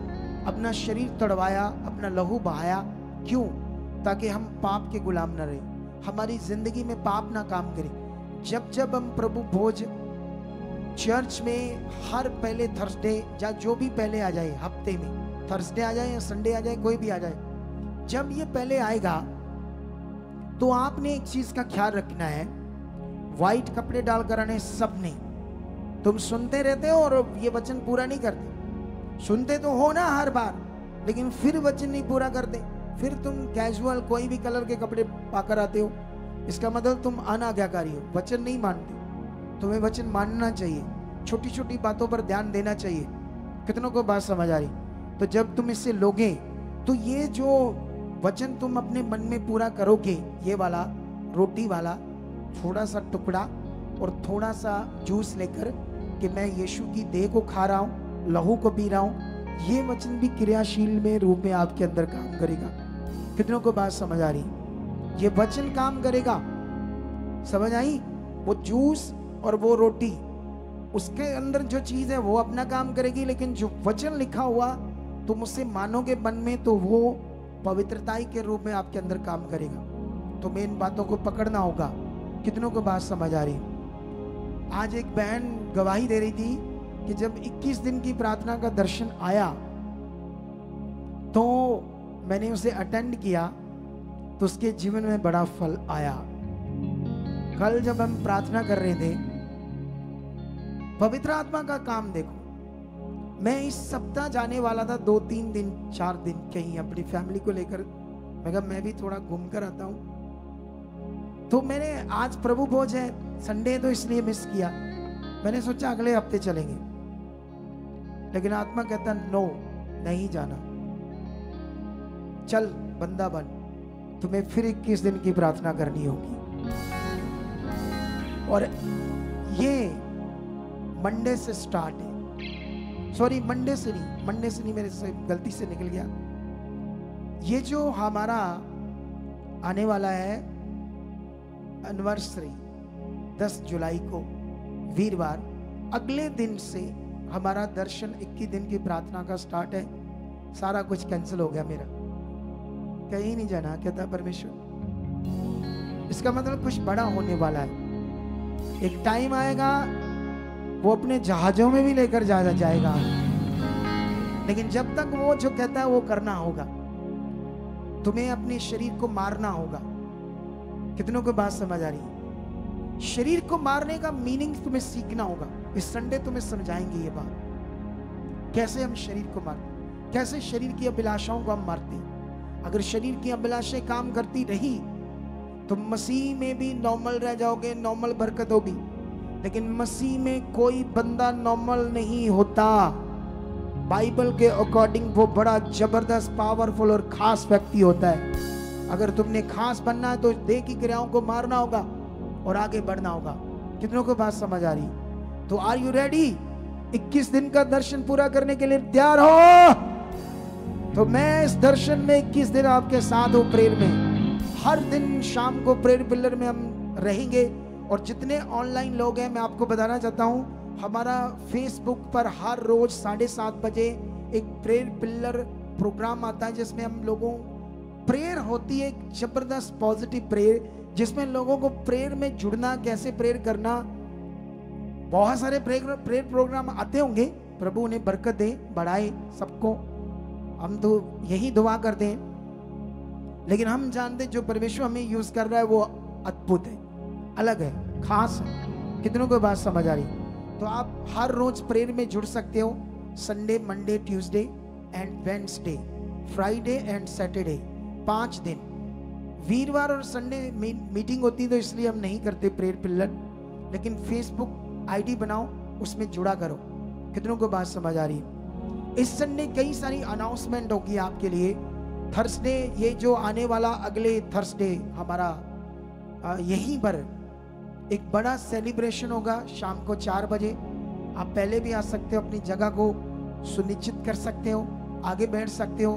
अपना शरीर तड़वाया, अपना लहू बहाया, क्यों? ताकि हम पाप के गुलाम न रहे, हमारी जिंदगी में पाप ना काम करे। जब जब हम प्रभु भोज चर्च में हर पहले थर्सडे या जो भी पहले आ जाए, हफ्ते में थर्सडे आ जाए या संडे आ जाए, कोई भी आ जाए, जब ये पहले आएगा तो आपने एक चीज का ख्याल रखना है, व्हाइट कपड़े डालकर आने सबने। तुम सुनते रहते हो और ये वचन पूरा नहीं करते। सुनते तो हो ना हर बार, लेकिन फिर वचन नहीं पूरा करते। फिर तुम कैजुअल कोई भी कलर के कपड़े पाकर आते हो, इसका मतलब तुम अनाज्ञाकारी हो, वचन नहीं मानते। तुम्हें वचन मानना चाहिए, छोटी छोटी बातों पर ध्यान देना चाहिए। कितनों को बात समझ आ रही? तो जब तुम इससे लोगे तो ये जो वचन तुम अपने मन में पूरा करोगे, ये वाला रोटी वाला थोड़ा सा टुकड़ा और थोड़ा सा जूस लेकर कि मैं यीशु की देह को खा रहा हूँ, लहू को पी रहा हूँ, ये वचन भी क्रियाशील में रूप में आपके अंदर काम करेगा। कितनों को बात समझ आ रही? ये वचन काम करेगा, समझ आई? वो जूस और वो रोटी, उसके अंदर जो चीज है वो अपना काम करेगी, लेकिन जो वचन लिखा हुआ तुम उससे मानोगे मन में, तो वो पवित्रताई के रूप में आपके अंदर काम करेगा। तो मैं इन बातों को पकड़ना होगा। कितनों को बात समझ आ रही? आज एक बहन गवाही दे रही थी कि जब 21 दिन की प्रार्थना का दर्शन आया तो मैंने उसे अटेंड किया, तो उसके जीवन में बड़ा फल आया। कल जब हम प्रार्थना कर रहे थे, पवित्र आत्मा का काम देखो। मैं इस सप्ताह जाने वाला था 2-3 दिन 4 दिन कहीं अपनी फैमिली को लेकर। मैं कहा मैं भी थोड़ा घूम कर आता हूं। तो मैंने आज प्रभु भोज है, संडे तो इसलिए मिस किया। मैंने सोचा अगले हफ्ते चलेंगे, लेकिन आत्मा कहता नो, नहीं जाना, चल बंदा बन, तुम्हें फिर 21 दिन की प्रार्थना करनी होगी। और ये मंडे से स्टार्ट है। सॉरी, मंडे से नहीं, मेरे से गलती से निकल गया। ये जो हमारा आने वाला है एनिवर्सरी 10 जुलाई को वीरवार, अगले दिन से हमारा दर्शन 21 दिन की प्रार्थना का स्टार्ट है। सारा कुछ कैंसिल हो गया मेरा, कहीं नहीं जाना कहता परमेश्वर। इसका मतलब कुछ बड़ा होने वाला है। एक टाइम आएगा वो अपने जहाजों में भी लेकर जाएगा, लेकिन जब तक वो जो कहता है वो करना होगा। तुम्हें अपने शरीर को मारना होगा। कितनों को बात समझ आ रही है? शरीर को मारने का मीनिंग तुम्हें सीखना होगा। इस संडे तुम्हें समझाएंगे ये बात, कैसे हम शरीर को मारते, कैसे शरीर की अभिलाषाओं को हम मारते। अगर शरीर की अभिलाषाएं काम करती रही तो मसीह में भी नॉर्मल रह जाओगे, नॉर्मल बरकत होगी। लेकिन मसीह में कोई बंदा नॉर्मल नहीं होता। बाइबल के अकॉर्डिंग वो बड़ा जबरदस्त, पावरफुल और खास व्यक्ति होता है। अगर तुमने खास बनना है तो देह की क्रियाओं को मारना होगा और आगे बढ़ना होगा। कितनों को बात समझ आ रही? तो आर यू रेडी? 21 दिन का दर्शन पूरा करने के लिए तैयार हो? तो मैं इस दर्शन में 21 दिन आपके साथ हूं। प्रेयर में हर दिन शाम को प्रेयर पिलर में हम रहेंगे। और जितने ऑनलाइन लोग हैं, मैं आपको बताना चाहता हूं, हमारा फेसबुक पर हर रोज 7:30 बजे एक प्रेयर पिलर प्रोग्राम आता है, जिसमें हम लोगों प्रेयर होती है, एक जबरदस्त पॉजिटिव प्रेयर, जिसमें लोगों को प्रेयर में जुड़ना, कैसे प्रेयर करना। बहुत सारे प्रेयर प्रोग्राम आते होंगे, प्रभु उन्हें बरकत दे, बढ़ाए सबको, हम तो यही दुआ करते हैं। लेकिन हम जानते जो परमेश्वर हमें यूज कर रहा है वो अद्भुत है, अलग है, खास है। कितनों को बात समझ आ रही? तो आप हर रोज प्रेयर में जुड़ सकते हो। Sunday, Monday, Tuesday and Wednesday, Friday and Saturday, 5 दिन। वीरवार और संडे मीटिंग होती है, तो इसलिए हम नहीं करते प्रेयर पिलर। लेकिन फेसबुक आईडी बनाओ, उसमें जुड़ा करो। कितनों को बात समझ आ रही है? इस संडे कई सारी अनाउंसमेंट होगी आपके लिए। थर्सडे, ये जो आने वाला अगले थर्सडे हमारा यहीं पर एक बड़ा सेलिब्रेशन होगा शाम को 4 बजे। आप पहले भी आ सकते हो, अपनी जगह को सुनिश्चित कर सकते हो, आगे बैठ सकते हो,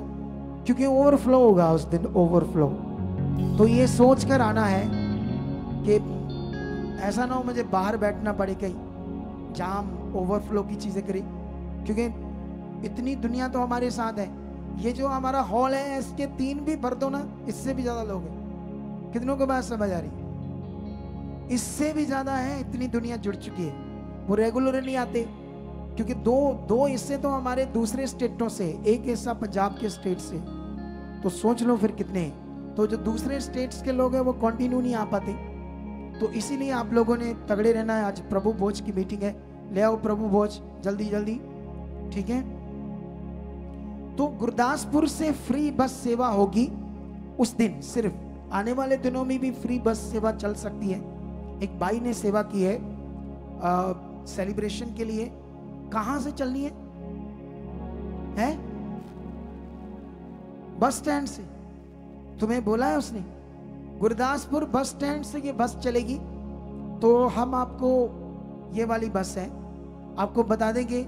क्योंकि ओवरफ्लो होगा उस दिन, ओवरफ्लो। तो ये सोच कर आना है कि ऐसा ना हो मुझे बाहर बैठना पड़े कहीं जाम, ओवरफ्लो की चीजें करें, क्योंकि इतनी दुनिया तो हमारे साथ है। ये जो हमारा हॉल है, इसके 3 भी भर दो ना, इससे भी ज्यादा लोग हैं। कितनों को बात समझ आ रही? इससे भी ज्यादा है, इतनी दुनिया जुड़ चुकी है। वो रेगुलर नहीं आते, क्योंकि दो हिस्से तो हमारे दूसरे स्टेटों से, एक हिस्सा पंजाब के स्टेट से। तो सोच लो फिर कितने हैं। तो जो दूसरे स्टेट्स के लोग हैं वो कंटिन्यू नहीं आ पाते। तो इसीलिए आप लोगों ने तगड़े रहना है। आज प्रभु भोज की मीटिंग है, ले आओ प्रभु भोज जल्दी जल्दी, ठीक है? तो गुरदासपुर से फ्री बस सेवा होगी उस दिन। सिर्फ आने वाले दिनों में भी फ्री बस सेवा चल सकती है। एक भाई ने सेवा की है सेलिब्रेशन के लिए। कहां से चलनी है? बस स्टैंड से। तुम्हें बोला है उसने? गुरदासपुर बस स्टैंड से ये बस चलेगी। तो हम आपको, ये वाली बस है, आपको बता देंगे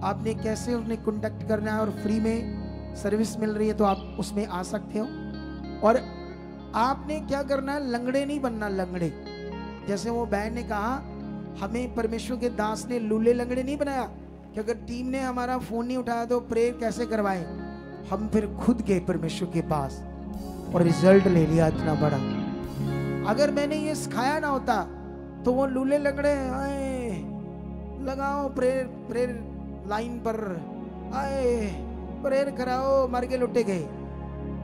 आपने कैसे उन्हें कॉन्टेक्ट करना है। और फ्री में सर्विस मिल रही है, तो आप उसमें आ सकते हो। और आपने क्या करना है, लंगड़े नहीं बनना। लंगड़े, जैसे वो बहन ने कहा, हमें परमेश्वर के दास ने लूले लंगड़े नहीं बनाया कि अगर टीम ने हमारा फोन नहीं उठाया तो प्रेयर कैसे करवाए। हम फिर खुद गए परमेश्वर के पास और रिजल्ट ले लिया इतना बड़ा। अगर मैंने ये सिखाया ना होता तो वो लूले लंगड़े आए, लगाओ प्रेयर लाइन पर, आए प्रेयर कराओ, मर के लुटे गए।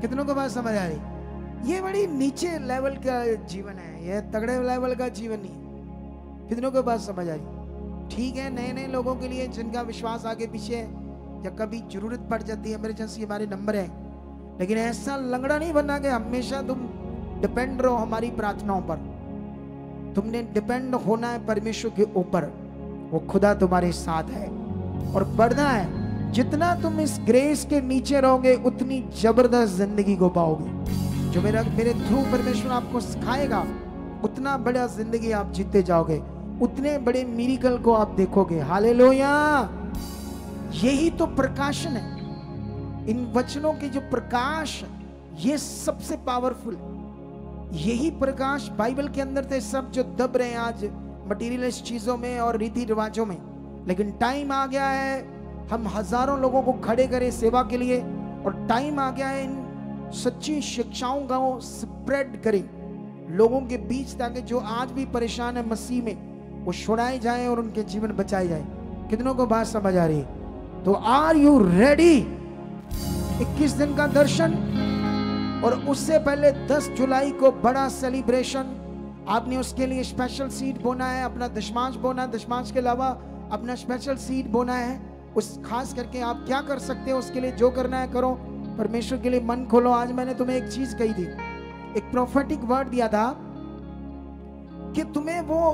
कितनों को बात समझ आ रही? ये बड़ी नीचे लेवल का जीवन है, ये तगड़े लेवल का जीवन नहीं। कितनों को बात समझ आ रही? ठीक है, नए नए लोगों के लिए जिनका विश्वास आगे पीछे है, या कभी जरूरत पड़ जाती है, इमरजेंसी, हमारे नंबर है। लेकिन ऐसा लंगड़ा नहीं बनना कि हमेशा तुम डिपेंड रहो हमारी प्रार्थनाओं पर। तुमने डिपेंड होना है परमेश्वर के ऊपर, वो खुदा तुम्हारे साथ है। और बढ़ना है, जितना तुम इस ग्रेस के नीचे रहोगे उतनी जबरदस्त जिंदगी को पाओगे। जो मेरे थ्रू परमेश्वर आपको सिखाएगा, उतना बड़ा जिंदगी आप जीते जाओगे, उतने बड़े मिरेकल को आप देखोगे। हालेलुया! यही तो प्रकाशन है। इन वचनों के जो प्रकाश, ये सबसे पावरफुल, यही प्रकाश बाइबल के अंदर थे। सब जो दब रहे हैं आज मटीरियलिस्ट चीजों में और रीति रिवाजों में, लेकिन टाइम आ गया है हम हजारों लोगों को खड़े करें सेवा के लिए। और टाइम आ गया है इन सच्ची शिक्षाओं को स्प्रेड करें लोगों के बीच, ताकि जो आज भी परेशान है मसीह में, वो छुड़ाए जाए और उनके जीवन बचाए जाए। कितनों को बात समझ आ रही है? तो आर यू रेडी? 21 दिन का दर्शन, और उससे पहले 10 जुलाई को बड़ा सेलिब्रेशन। आपने उसके लिए स्पेशल सीड बोना है, अपना दशमांश बोना है, दशमांश के अलावा अपना स्पेशल सीड बोना है। उस खास करके आप क्या कर सकते हो, उसके लिए जो करना है करो, परमेश्वर के लिए मन खोलो। आज मैंने तुम्हें एक चीज कही थी, एक प्रोफेटिक वर्ड दिया था कि तुम्हें वो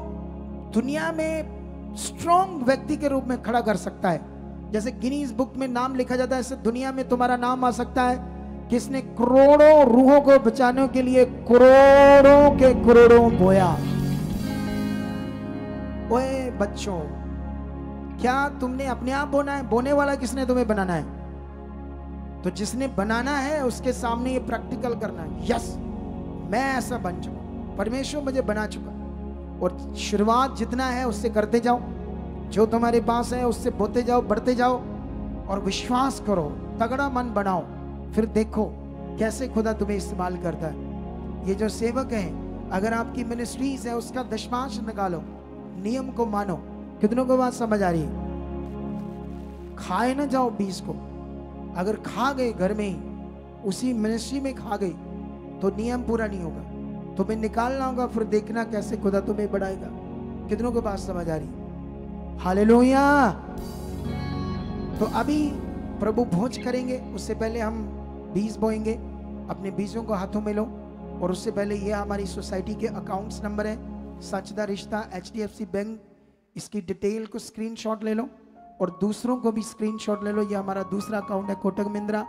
दुनिया में स्ट्रॉन्ग व्यक्ति के रूप में खड़ा कर सकता है। जैसे गिनीज बुक में नाम लिखा जाता है, ऐसे दुनिया में तुम्हारा नाम आ सकता है किसने करोड़ों रूहों को बचाने के लिए करोड़ों के करोड़ों बोया। ओए बच्चों, क्या तुमने अपने आप बोना है? बोने वाला किसने तुम्हें बनाना है? तो जिसने बनाना है उसके सामने ये प्रैक्टिकल करना है, यस मैं ऐसा बन चुका, परमेश्वर मुझे बना चुका। और शुरुआत जितना है उससे करते जाओ, जो तुम्हारे पास है उससे बोते जाओ, बढ़ते जाओ और विश्वास करो, तगड़ा मन बनाओ, फिर देखो कैसे खुदा तुम्हें इस्तेमाल करता है। ये जो सेवक हैं, अगर आपकी मिनिस्ट्रीज है उसका दशमांश निकालो, नियम को मानो। कितनों को बात समझ आ रही है? खाए ना जाओ 20 को, अगर खा गए घर में ही, उसी मिनिस्ट्री में खा गए तो नियम पूरा नहीं होगा, तुम्हें निकालना होगा, फिर देखना कैसे खुदा तुम्हें बढ़ाएगा। कितनों को बात समझ आ रही है? हालेलुया। तो अभी प्रभु भोज करेंगे, उससे पहले हम बीज बोएंगे। अपने बीजों को हाथों में लो, और उससे पहले ये हमारी सोसाइटी के अकाउंट्स नंबर है, सचदा रिश्ता HDFC बैंक, इसकी डिटेल को स्क्रीनशॉट ले लो और दूसरों को भी स्क्रीनशॉट ले लो। ये हमारा दूसरा अकाउंट है कोटक महिंद्रा।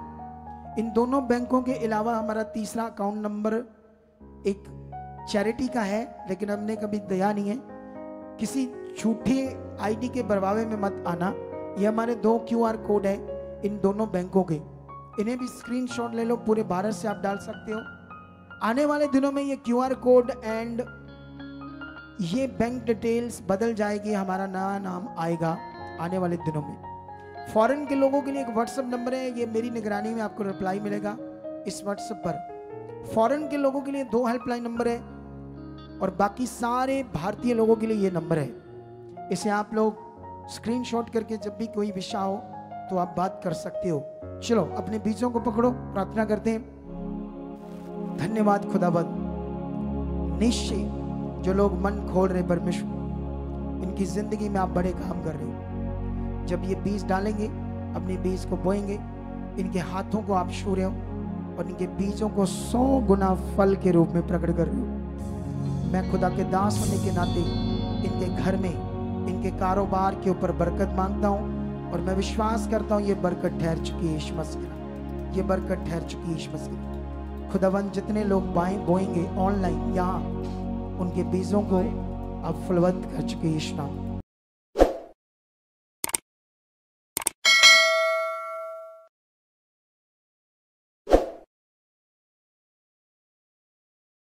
इन दोनों बैंकों के अलावा हमारा तीसरा अकाउंट नंबर एक चैरिटी का है, लेकिन हमने कभी दिया नहीं है। किसी झूठे आईडी के बरवावे में मत आना। ये हमारे 2 QR कोड है इन दोनों बैंकों के, इन्हें भी स्क्रीनशॉट ले लो। पूरे भारत से आप डाल सकते हो। आने वाले दिनों में ये QR कोड एंड ये बैंक डिटेल्स बदल जाएगी, हमारा नया नाम आएगा आने वाले दिनों में। फॉरेन के लोगों के लिए एक व्हाट्सएप नंबर है, ये मेरी निगरानी में आपको रिप्लाई मिलेगा इस व्हाट्सएप पर। फॉरेन के लोगों के लिए 2 हेल्पलाइन नंबर है और बाकी सारे भारतीय लोगों के लिए ये नंबर है। इसे आप लोग स्क्रीनशॉट करके जब भी कोई विषय हो तो आप बात कर सकते हो। चलो अपने बीजों को पकड़ो, प्रार्थना करते हैं। धन्यवाद खुदावंद, निश्चय जो लोग मन खोल रहे परमेश्वर, इनकी जिंदगी में आप बड़े काम कर रहे हो। जब ये बीज डालेंगे, अपने बीज को बोएंगे, इनके हाथों को आप छू रहे हो और इनके बीजों को 100 गुना फल के रूप में प्रकट कर रहे हो। मैं खुदा के दास होने के नाते इनके घर में, इनके कारोबार के ऊपर बरकत मांगता हूँ और मैं विश्वास करता हूँ ये बरकत ठहर चुकी है यीशु मसीह, ये बरकत ठहर चुकी है यीशु मसीह। खुदावंद जितने लोग बोएंगे ऑनलाइन यहाँ, उनके बीजों को आप फलवंत कर चुके यीशु नाम।